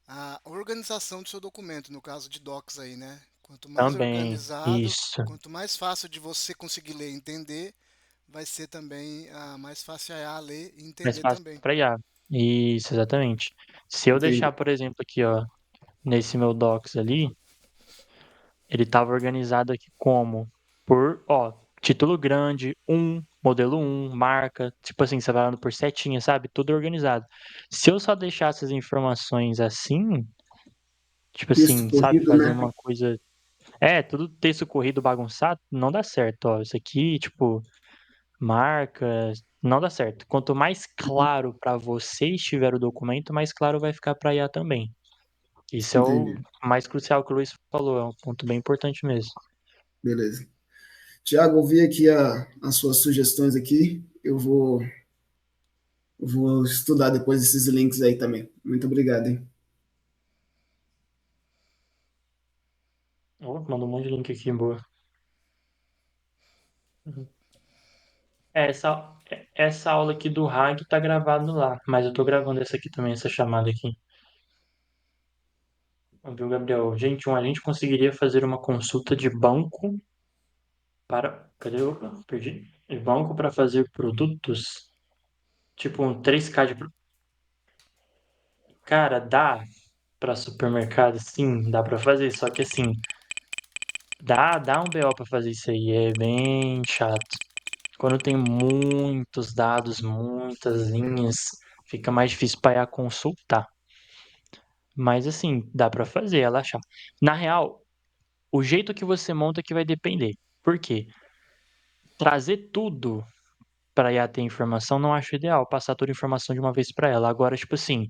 a organização do seu documento, no caso de docs aí, né? Quanto mais Também, organizado, isso. quanto mais fácil de você conseguir ler e entender, vai ser também mais fácil a ler e Mais entender fácil também. pra IA. Isso, exatamente. Se eu deixar, entendi. por exemplo, aqui, ó, nesse meu Docs ali, ele estava organizado aqui como? Por, ó, título grande, modelo marca, tipo assim, separado por setinha, sabe? Tudo organizado. Se eu só deixar essas informações assim, tipo Texto assim, sabe, corrido, fazer né? uma coisa. É, tudo texto corrido bagunçado, não dá certo, ó. Isso aqui, tipo, marca, não dá certo. Quanto mais claro para você estiver o documento, mais claro vai ficar para IA também. Isso é o Entendi. mais crucial que o Luiz falou, é um ponto bem importante mesmo. Beleza. Tiago, ouvi aqui as suas sugestões aqui. Eu vou estudar depois esses links aí também. Muito obrigado, hein? Oh, mandou um monte de link aqui, boa. Uhum. Essa aula aqui do RAG tá gravado lá, mas eu tô gravando essa aqui também, essa chamada aqui. Viu, Gabriel? Gente, a gente conseguiria fazer uma consulta de banco Cadê? Opa, perdi. Banco para fazer produtos, tipo um 3K de. Cara, dá para supermercado, sim, dá para fazer, só que assim, dá um BO para fazer isso aí, é bem chato. Quando tem muitos dados, muitas linhas, fica mais difícil para consultar. Mas assim, dá para fazer, relaxar. Na real, o jeito que você monta que vai depender. Por quê? Trazer tudo para IA ter informação não acho ideal, passar toda a informação de uma vez para ela. Agora, tipo assim,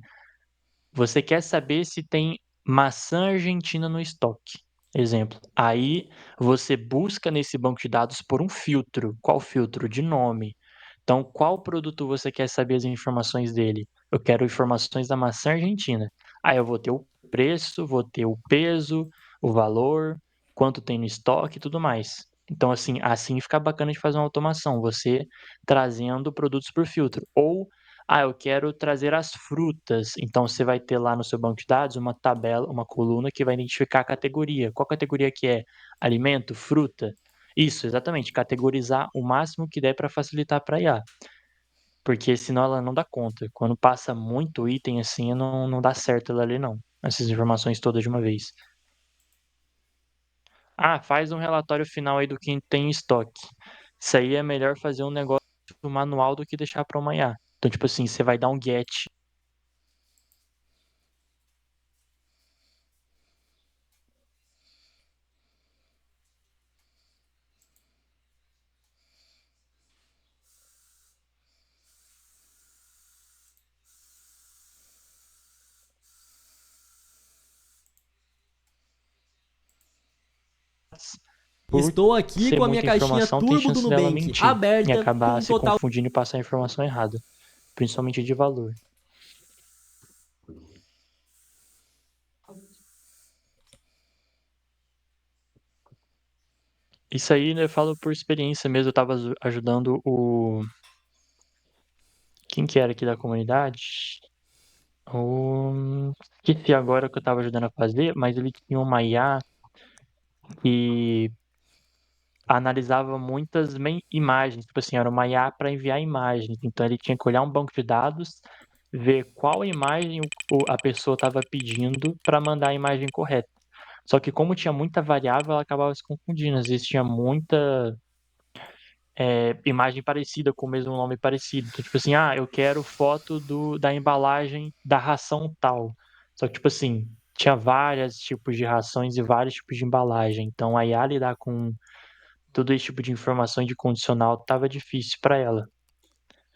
você quer saber se tem maçã argentina no estoque. Exemplo. Aí você busca nesse banco de dados por um filtro. Qual filtro? De nome. Então, qual produto você quer saber as informações dele? Eu quero informações da maçã argentina. Aí eu vou ter o preço, vou ter o peso, o valor, quanto tem no estoque e tudo mais. Então, assim fica bacana de fazer uma automação, você trazendo produtos por filtro. Ou, eu quero trazer as frutas. Então, você vai ter lá no seu banco de dados uma tabela, uma coluna que vai identificar a categoria. Qual categoria que é? Alimento, fruta? Isso, exatamente. Categorizar o máximo que der para facilitar para IA. Porque senão ela não dá conta. Quando passa muito item assim, não dá certo ela ler, não. Essas informações todas de uma vez. Faz um relatório final aí do que tem em estoque. Isso aí é melhor fazer um negócio manual do que deixar para amanhã. Então, tipo assim, você vai dar um get. Por Estou aqui ser com a minha muita caixinha informação, tem Turbo do chance dela Nubank mentir e aberta com acabar um se total. confundindo e passar a informação errada, principalmente de valor. Isso aí, né, eu falo por experiência mesmo. Eu tava ajudando o. Quem que era aqui da comunidade? Esqueci agora o que eu tava ajudando a fazer, mas ele tinha uma IA que analisava muitas imagens. Tipo assim, era uma IA para enviar imagens. Então ele tinha que olhar um banco de dados, ver qual imagem a pessoa estava pedindo para mandar a imagem correta. Só que como tinha muita variável, ela acabava se confundindo. Às vezes tinha muita imagem parecida com o mesmo nome parecido. Então, tipo assim, eu quero foto da embalagem da ração tal. Só que, tipo assim, tinha vários tipos de rações e vários tipos de embalagem. Então, a IA lidar com todo esse tipo de informação de condicional tava difícil para ela.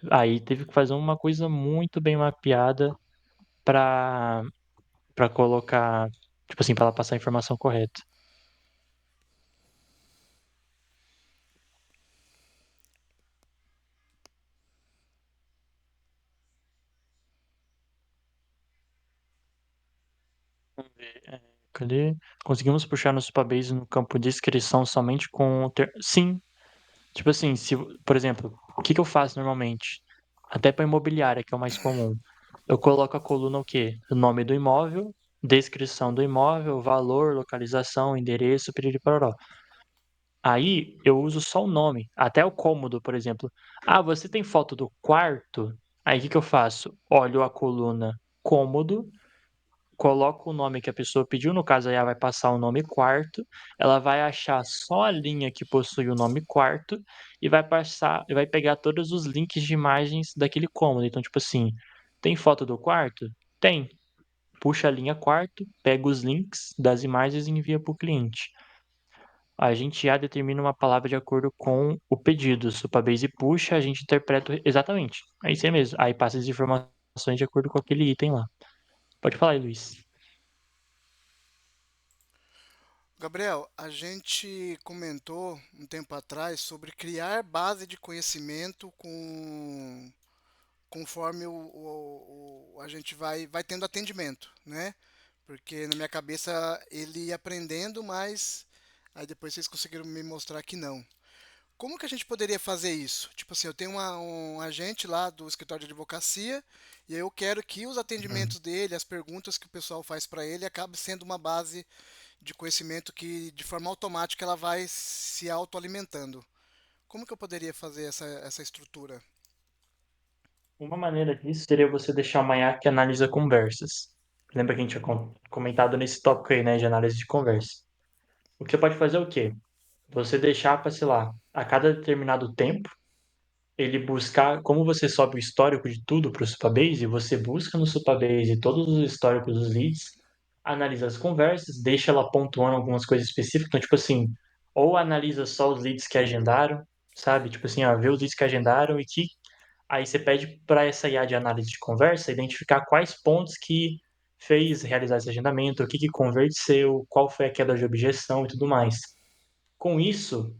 Aí teve que fazer uma coisa muito bem mapeada para colocar, tipo assim, para ela passar a informação correta. Vamos ver. Cadê? Conseguimos puxar no Supabase no campo de descrição somente com. Sim. Tipo assim, se, por exemplo, o que que eu faço normalmente? Até para imobiliária, que é o mais comum. Eu coloco a coluna o quê? O nome do imóvel, descrição do imóvel, valor, localização, endereço, piriri pororó. Aí eu uso só o nome, até o cômodo, por exemplo. Você tem foto do quarto? Aí o que que eu faço? Olho a coluna cômodo, coloco o nome que a pessoa pediu, no caso aí ela vai passar o nome quarto, ela vai achar só a linha que possui o nome quarto e vai passar, e vai pegar todos os links de imagens daquele cômodo. Então, tipo assim, tem foto do quarto? Tem. Puxa a linha quarto, pega os links das imagens e envia para o cliente. A gente já determina uma palavra de acordo com o pedido. Se o Supabase puxa, a gente interpreta exatamente. É isso aí mesmo. Aí passa as informações de acordo com aquele item lá. Pode falar aí, Luiz. Gabriel, a gente comentou um tempo atrás sobre criar base de conhecimento conforme a gente vai tendo atendimento, né? Porque na minha cabeça ele ia aprendendo, mas aí depois vocês conseguiram me mostrar que não. Como que a gente poderia fazer isso? Tipo assim, eu tenho um agente lá do escritório de advocacia e eu quero que os Uhum. atendimentos dele, as perguntas que o pessoal faz para ele, acabe sendo uma base de conhecimento que de forma automática ela vai se autoalimentando. Como que eu poderia fazer essa estrutura? Uma maneira disso seria você deixar uma IA que analisa conversas. Lembra que a gente tinha comentado nesse tópico aí, né, de análise de conversa. O que você pode fazer é o quê? Você deixar para, sei lá, a cada determinado tempo, ele buscar, como você sobe o histórico de tudo para o Supabase, você busca no Supabase todos os históricos dos leads, analisa as conversas, deixa ela pontuando algumas coisas específicas, então, tipo assim, ou analisa só os leads que agendaram, sabe? Tipo assim, ó, vê os leads que agendaram e que aí você pede para essa IA de análise de conversa identificar quais pontos que fez realizar esse agendamento, o que que converteu, qual foi a queda de objeção e tudo mais. Com isso,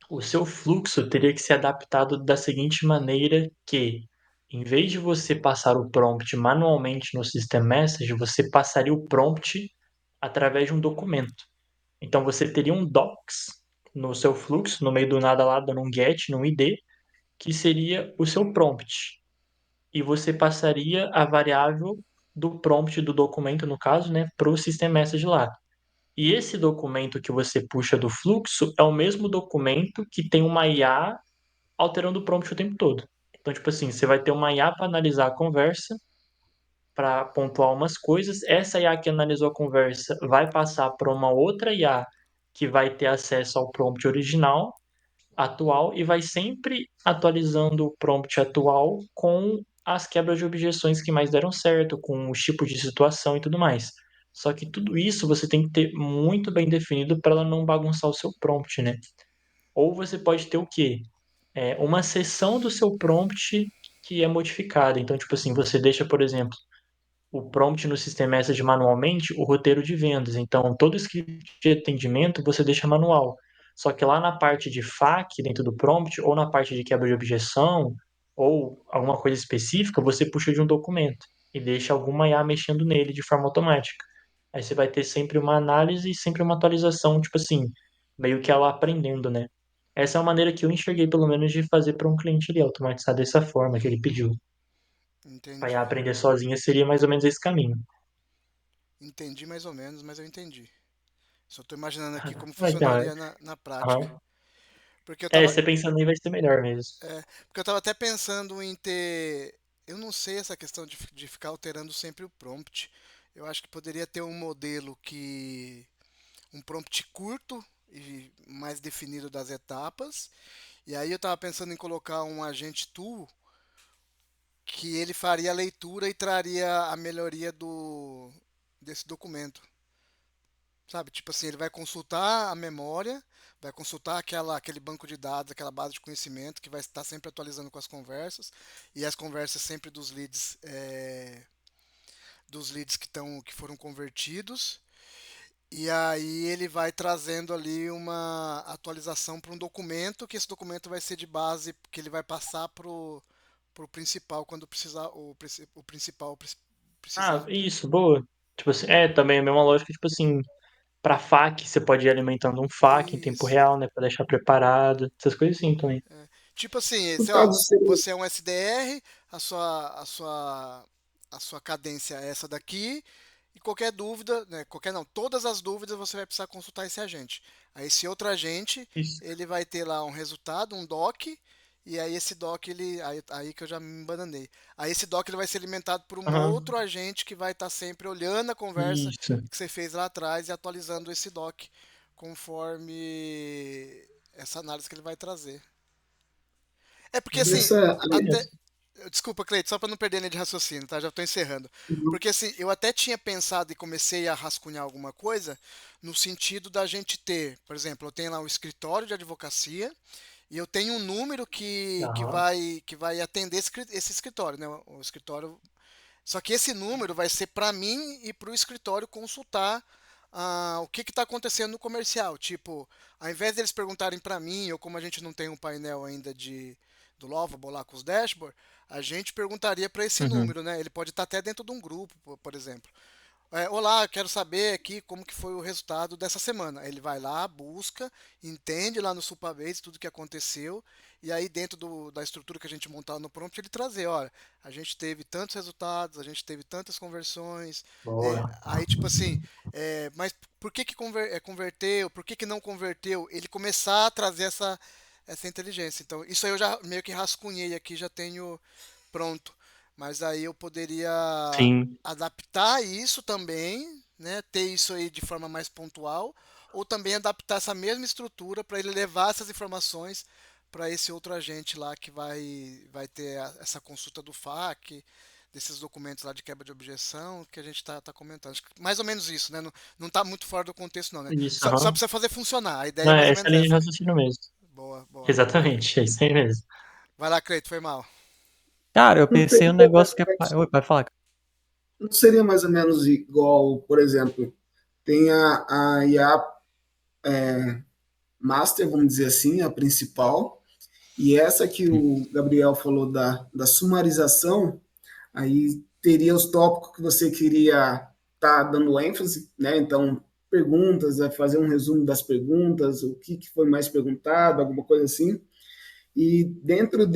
o seu fluxo teria que ser adaptado da seguinte maneira que, em vez de você passar o prompt manualmente no System Message, você passaria o prompt através de um documento. Então você teria um docs no seu fluxo, no meio do nada lá, dando um get, num ID, que seria o seu prompt. E você passaria a variável do prompt do documento, no caso, né, para o System Message lá. E esse documento que você puxa do fluxo é o mesmo documento que tem uma IA alterando o prompt o tempo todo. Então, tipo assim, você vai ter uma IA para analisar a conversa, para pontuar umas coisas. Essa IA que analisou a conversa vai passar para uma outra IA que vai ter acesso ao prompt original, atual, e vai sempre atualizando o prompt atual com as quebras de objeções que mais deram certo, com os tipos de situação e tudo mais. Só que tudo isso você tem que ter muito bem definido para ela não bagunçar o seu prompt, né? Ou você pode ter o quê? Uma seção do seu prompt que é modificada. Então, tipo assim, você deixa, por exemplo, o prompt no System Message manualmente, o roteiro de vendas. Então, todo script de atendimento você deixa manual. Só que lá na parte de FAQ, dentro do prompt, ou na parte de quebra de objeção, ou alguma coisa específica, você puxa de um documento e deixa alguma IA mexendo nele de forma automática. Aí você vai ter sempre uma análise e sempre uma atualização, tipo assim, meio que ela aprendendo, né? Essa é uma maneira que eu enxerguei, pelo menos, de fazer para um cliente ali, automatizar dessa forma que ele pediu. A IA Entendi. aprender sozinha seria mais ou menos esse caminho. Entendi mais ou menos, mas eu entendi. Só estou imaginando aqui como Então, funcionaria na prática. aham. Porque eu estava Você pensando aí vai ser melhor mesmo. porque eu tava até pensando em ter. Eu não sei essa questão de ficar alterando sempre o prompt. Eu acho que poderia ter um modelo que. Um prompt curto e mais definido das etapas. E aí eu tava pensando em colocar um agente tool que ele faria a leitura e traria a melhoria desse documento. Sabe? Tipo assim, ele vai consultar a memória, vai consultar aquele banco de dados, aquela base de conhecimento que vai estar sempre atualizando com as conversas e as conversas sempre dos leads que foram convertidos. E aí ele vai trazendo ali uma atualização para um documento, que esse documento vai ser de base que ele vai passar pro principal quando precisar o principal Ah, precisar. isso, boa. Tipo assim, também a mesma lógica, tipo assim, pra FAQ, você pode ir alimentando um FAQ em tempo Isso. real, né, pra deixar preparado, essas coisas assim também. Tipo assim, No esse, ó, caso, seria, você é um SDR, a sua cadência é essa daqui, e qualquer dúvida, né, qualquer não, todas as dúvidas você vai precisar consultar esse agente. Aí esse outro agente, Isso. ele vai ter lá um resultado, um doc, e aí esse doc, aí que eu já me embananei. Aí esse doc ele vai ser alimentado por um Aham. outro agente que vai estar sempre olhando a conversa Isso. que você fez lá atrás e atualizando esse doc conforme essa análise que ele vai trazer. É porque assim, nessa, até. Desculpa, Cleide, só para não perder a linha de raciocínio, tá? Já estou encerrando. Porque assim, eu até tinha pensado e comecei a rascunhar alguma coisa no sentido da gente ter, por exemplo, eu tenho lá um escritório de advocacia e eu tenho um número Aham. que vai atender esse escritório, né? O escritório. Só que esse número vai ser para mim e para o escritório consultar o que está acontecendo no comercial. Tipo, ao invés deles perguntarem para mim, ou como a gente não tem um painel ainda do Lovable lá com os dashboard, a gente perguntaria para esse Uhum. número, né? Ele pode estar até dentro de um grupo, por exemplo. Olá, quero saber aqui como que foi o resultado dessa semana. Ele vai lá, busca, entende lá no Supabase tudo que aconteceu e aí dentro da estrutura que a gente montar no prompt, ele trazer, olha, a gente teve tantos resultados, a gente teve tantas conversões, Boa. aí tipo assim, mas por que que converteu, por que que não converteu? Ele começar a trazer essa inteligência. Então, isso aí eu já meio que rascunhei aqui, já tenho pronto. Mas aí eu poderia Sim. adaptar isso também, né? Ter isso aí de forma mais pontual, ou também adaptar essa mesma estrutura para ele levar essas informações para esse outro agente lá que vai ter essa consulta do FAQ, desses documentos lá de quebra de objeção que a gente tá comentando. Acho que mais ou menos isso, né? Não tá muito fora do contexto, não, né? Isso, Só aham. precisa fazer funcionar. A ideia Não, é mais ou essa é a menos linha de essa, né? raciocínio mesmo. Boa, boa. Exatamente, é isso aí mesmo. Vai lá, Cleito, foi mal. Cara, eu Não pensei um teria negócio que é. Oi, pode falar. não seria mais ou menos igual, por exemplo, tem a IA Master, vamos dizer assim, a principal, e essa que o Gabriel falou da sumarização, aí teria os tópicos que você queria estar dando ênfase, né? Então, perguntas, fazer um resumo das perguntas, o que foi mais perguntado, alguma coisa assim. E dentro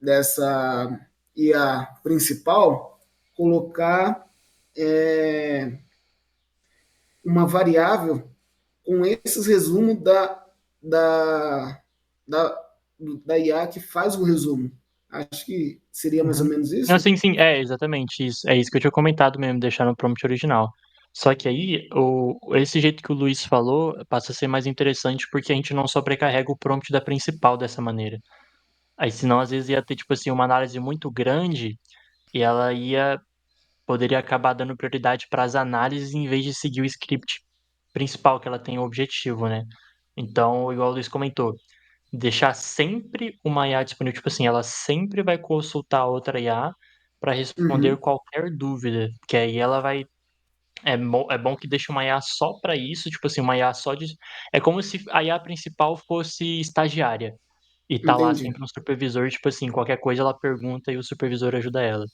dessa IA principal, colocar uma variável com esses resumos da, da, da IA que faz o resumo. Acho que seria mais ou Uhum. menos Não, isso. sim, sim, é exatamente isso. É isso que eu tinha comentado mesmo, deixar no prompt original. Só que aí, esse jeito que o Luiz falou passa a ser mais interessante porque a gente não sobrecarrega o prompt da principal dessa maneira. Aí, senão, às vezes ia ter, tipo assim, uma análise muito grande e ela poderia acabar dando prioridade para as análises em vez de seguir o script principal que ela tem o objetivo, né? Então, igual o Luiz comentou, deixar sempre uma IA disponível, tipo assim, ela sempre vai consultar a outra IA para responder Uhum, qualquer dúvida, que aí ela vai. É bom que deixe uma IA só para isso, tipo assim, uma IA só de. É como se a IA principal fosse estagiária e tá lá entendi, sempre um supervisor, tipo assim, qualquer coisa ela pergunta e o supervisor ajuda ela.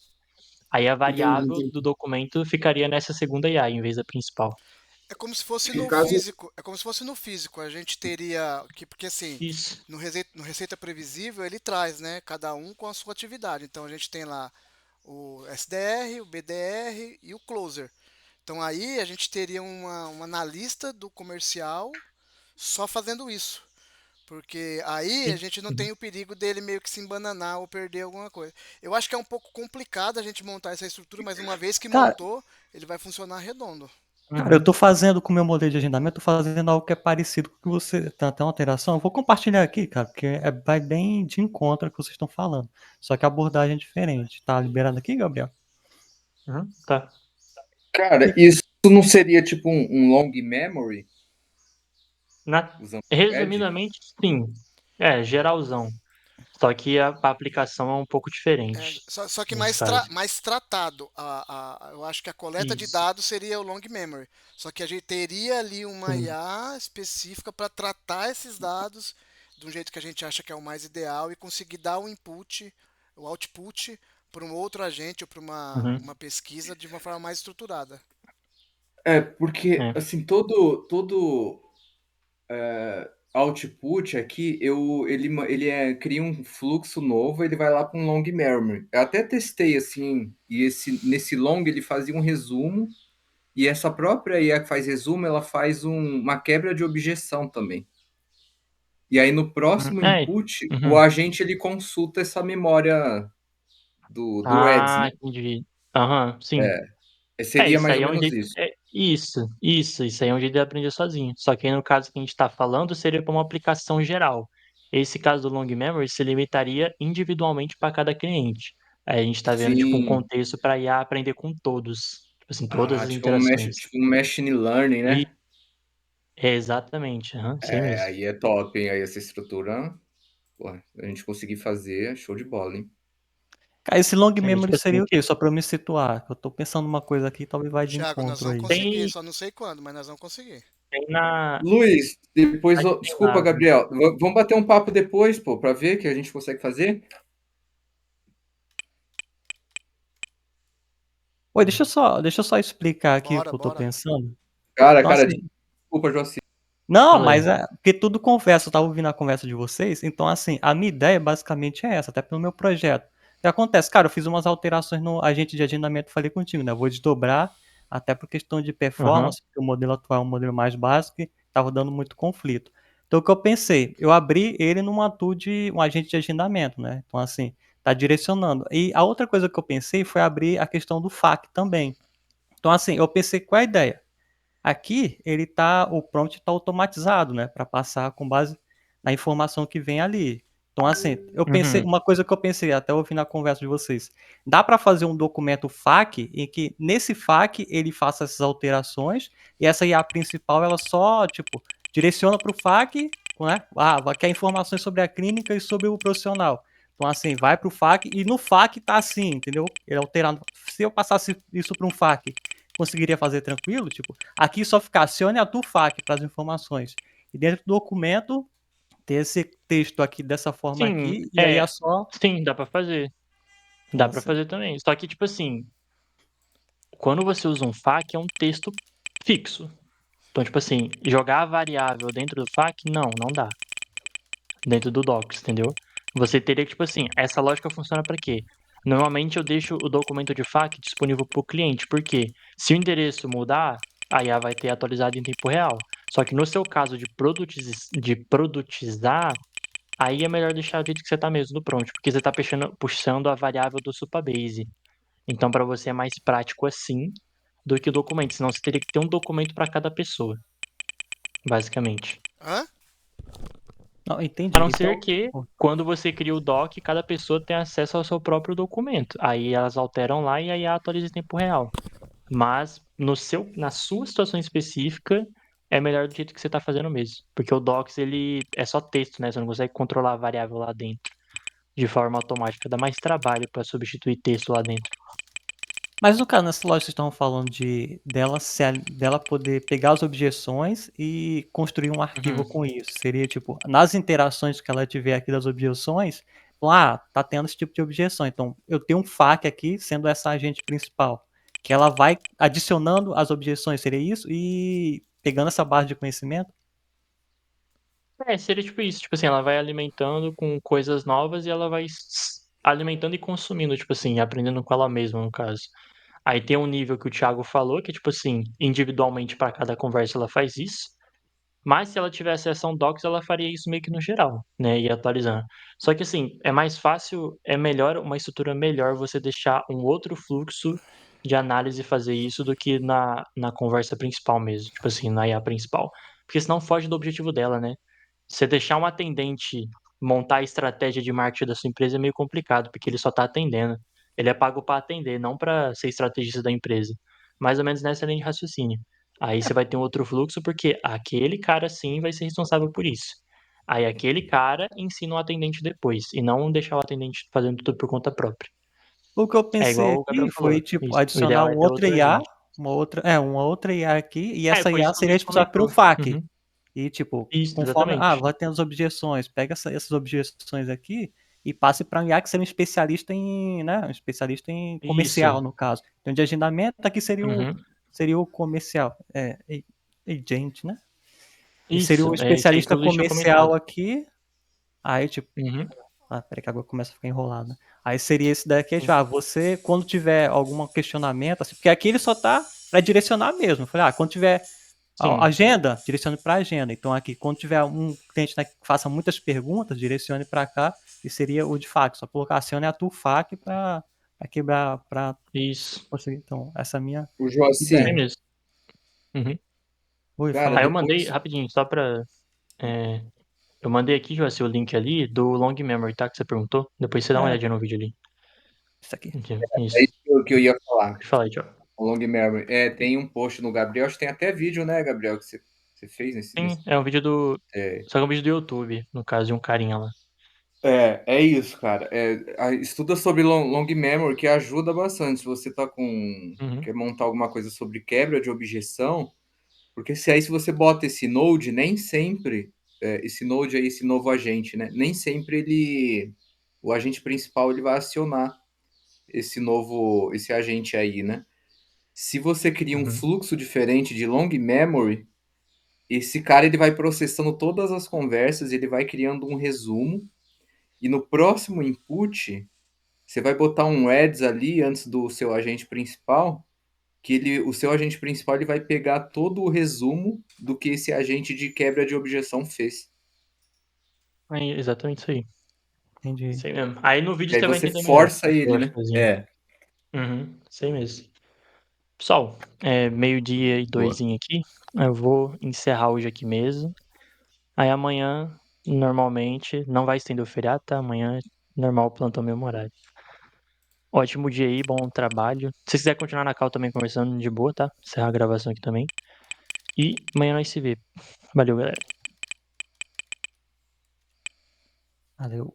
Aí a entendi, variável do entendi. documento ficaria nessa segunda IA em vez da principal. É como se fosse No no caso, físico. É como se fosse no físico. A gente teria que, porque assim, Isso. no Receita Previsível ele traz, né? Cada um com a sua atividade. Então a gente tem lá o SDR, o BDR e o Closer. Então aí a gente teria um analista do comercial só fazendo isso. Porque aí a Sim. gente não Uhum. tem o perigo dele meio que se embananar ou perder alguma coisa. Eu acho que é um pouco complicado a gente montar essa estrutura, mas uma vez que Cara, montou, ele vai funcionar redondo. Cara, eu Uhum. tô fazendo com o meu modelo de agendamento, tô fazendo algo que é parecido com o que você tem até uma alteração. Eu vou compartilhar aqui, cara, porque vai bem de encontro ao que vocês estão falando. Só que a abordagem é diferente. Tá liberado aqui, Gabriel? Uhum. Tá. Cara, isso não seria tipo um long memory usando o Red? Resumidamente, sim. É, geralzão. Só que a aplicação é um pouco diferente Só que nesse caso. mais tratado. Eu acho que a coleta de Isso. dados seria o long memory. Só que a gente teria ali uma Sim. IA específica para tratar esses dados de um jeito que a gente acha que é o mais ideal e conseguir dar o input, o output para um outro agente ou para Uhum. uma pesquisa de uma forma mais estruturada. É, porque É. assim, todo output aqui, cria um fluxo novo, ele vai lá para um long memory. Eu até testei assim, e nesse long ele fazia um resumo, e essa própria IA que faz resumo, ela faz uma quebra de objeção também. E aí no próximo É. input, o Uhum. agente ele consulta essa memória do Reds, né? Entendi. Aham, sim. Seria Isso mais aí ou é um menos jeito. isso. Isso aí é um jeito de aprender sozinho. Só que aí no caso que a gente está falando, seria para uma aplicação geral. Esse caso do long memory se limitaria individualmente para cada cliente. Aí a gente está vendo tipo um Sim. contexto para IA aprender com todos, tipo assim, todas Ah, as interações. tipo um machine learning, E né? exatamente, aham, isso aí É, mesmo. aí é top, hein? Aí essa estrutura, pô, a gente conseguir fazer, show de bola, hein? Cara, esse long Isso aí, memory tipo assim, seria o quê? Só pra eu me situar. Eu tô pensando numa coisa aqui, talvez vai de Tiago, nós encontro vamos aí. conseguir, tem, só não sei quando, mas nós vamos conseguir. tem na. Luiz, depois, Acho que tem desculpa, lá. Gabriel, vamos bater um papo depois, pô, pra ver o que a gente consegue fazer? Oi, deixa eu só explicar aqui o Bora, que eu tô bora. pensando. Cara, Então, assim, desculpa, Joacir. Não, Fala mas aí. porque tudo conversa, eu tava ouvindo a conversa de vocês, então assim, a minha ideia basicamente é essa, até pelo meu projeto. O que acontece? Cara, eu fiz umas alterações no agente de agendamento, falei contigo, né? Eu vou desdobrar, até por questão de Aham. performance, porque o modelo atual é um modelo mais básico e tava dando muito conflito. Então o que eu pensei? Eu abri ele numa tool de um agente de agendamento, né? Então assim, tá direcionando. E a outra coisa que eu pensei foi abrir a questão do FAQ também. Então assim, eu pensei qual é a ideia? Aqui o prompt está automatizado, né, para passar com base na informação que vem ali. Então, assim, eu pensei, Uhum. uma coisa que eu pensei até ouvindo a conversa de vocês, dá para fazer um documento FAQ em que nesse FAQ ele faça essas alterações e essa IA principal ela só, tipo, direciona para o FAQ, né? Quer informações sobre a clínica e sobre o profissional. Então, assim, vai para o FAQ e no FAQ tá assim, entendeu? Ele alterando. Se eu passasse isso para um FAQ, conseguiria fazer tranquilo? Tipo, aqui só ficar acione a TUFAC para as informações. E dentro do documento, ter esse texto aqui dessa forma Sim, aqui, e aí é só. sim, dá pra fazer. Então, Dá pra assim. fazer também. Só que, tipo assim, quando você usa um FAQ, é um texto fixo. Então, tipo assim, jogar a variável dentro do FAQ, não dá. Dentro do Docs, entendeu? Você teria que, tipo assim, essa lógica funciona pra quê? Normalmente eu deixo o documento de FAQ disponível pro cliente, porque se o endereço mudar, a IA vai ter atualizado em tempo real. Só que no seu caso de produtizar, aí é melhor deixar do jeito que você tá mesmo no prompt, porque você tá puxando a variável do Supabase. Então, para você é mais prático assim do que o documento, senão você teria que ter um documento para cada pessoa, basicamente. Hã? Não, A entendi. não ser Então. que, quando você cria o doc, cada pessoa tem acesso ao seu próprio documento. Aí elas alteram lá e aí atualiza em tempo real. Mas na sua situação específica, é melhor do jeito que você está fazendo mesmo. Porque o Docs, ele é só texto, né? Você não consegue controlar a variável lá dentro de forma automática. Dá mais trabalho para substituir texto lá dentro. Mas no caso, nessa loja vocês estavam falando dela poder pegar as objeções e construir um arquivo Uhum. com isso. Seria tipo, nas interações que ela tiver aqui das objeções, tá tendo esse tipo de objeção. Então, eu tenho um FAQ aqui, sendo essa agente principal, que ela vai adicionando as objeções, seria isso? E pegando essa base de conhecimento? Seria tipo isso. Tipo assim, ela vai alimentando com coisas novas e ela vai alimentando e consumindo, tipo assim, aprendendo com ela mesma, no caso. Aí tem um nível que o Thiago falou, que é tipo assim, individualmente para cada conversa ela faz isso. Mas se ela tivesse ação docs, ela faria isso meio que no geral, né? E atualizando. Só que assim, é mais fácil, é melhor, uma estrutura melhor você deixar um outro fluxo de análise fazer isso do que na conversa principal mesmo. Tipo assim, na IA principal. Porque senão foge do objetivo dela, né? Você deixar um atendente montar a estratégia de marketing da sua empresa é meio complicado, porque ele só está atendendo. Ele é pago para atender, não para ser estrategista da empresa. Mais ou menos nessa linha de raciocínio. Aí você vai ter um outro fluxo, porque aquele cara sim vai ser responsável por isso. Aí aquele cara ensina o atendente depois, e não deixar o atendente fazendo tudo por conta própria. O que eu É pensei igual o Gabriel aqui falou. foi, tipo, Isso. O adicionar ideal é uma ter outra outro IA, agente. uma outra IA aqui, e essa Foi IA isso que o seria Luiz responsável por um comentou. FAQ. Uhum. E, tipo, Isso, conforme, exatamente. vai tendo as objeções, pega essas objeções aqui e passe para um IA que seria um especialista em, né, um especialista em Isso. comercial, no caso. Então, de agendamento, aqui Uhum. seria o comercial, agent, né? E seria o Isso, é isso aí que especialista o Luiz tinha comercial comentado. aqui, aí, tipo, Uhum. peraí que agora começa a ficar enrolado, né? Aí seria esse daqui, tipo, você, quando tiver algum questionamento, assim, porque aqui ele só tá para direcionar mesmo. Eu falei, quando tiver Sim. agenda, direcione para agenda. Então aqui, quando tiver um cliente, né, que faça muitas perguntas, direcione para cá, e seria o de FAQ. Só colocar acione a tu FAQ para quebrar, para Isso. conseguir. Então, essa é a minha O Isso aí ideia. Joaci, mesmo. Uhum. Oi, cara, fala Aí aí. eu mandei, depois. rapidinho, só pra. é, eu mandei aqui, Joaci, o link ali do Long Memory, tá? Que você perguntou. Depois você dá uma É, olhadinha no vídeo ali. isso aqui. Aqui, É isso. isso que eu ia falar. Pode falar aí, Thiago. O Long Memory. Tem um post no Gabriel, acho que tem até vídeo, né, Gabriel, que você fez Sim, é um vídeo do. é, Só que é um vídeo do YouTube, no caso, de um carinha lá. é isso, cara. Estuda sobre long memory que ajuda bastante. Se você Uhum. quer montar alguma coisa sobre quebra de objeção, porque se você bota esse node, nem sempre, esse node aí, esse novo agente, né? Nem sempre o agente principal ele vai acionar esse agente aí, né? Se você cria um Uhum. fluxo diferente de long memory, esse cara ele vai processando todas as conversas, ele vai criando um resumo, e no próximo input, você vai botar um ads ali antes do seu agente principal, que o seu agente principal ele vai pegar todo o resumo do que esse agente de quebra de objeção fez. Aí, exatamente isso aí. Entendi. Isso aí mesmo. Aí no vídeo E aí você vai você entender melhor. força ele, né? Lógicozinho. Uhum, isso aí mesmo. Pessoal, meio-dia e Boa. doisinho aqui. Eu vou encerrar hoje aqui mesmo. Aí amanhã, normalmente, não vai estender o feriado, tá? Amanhã, normal, plantão mesmo horário. Ótimo dia aí, bom trabalho. Se você quiser continuar na call também conversando de boa, tá? Encerrar a gravação aqui também. E amanhã nós se vê. Valeu, galera. Valeu.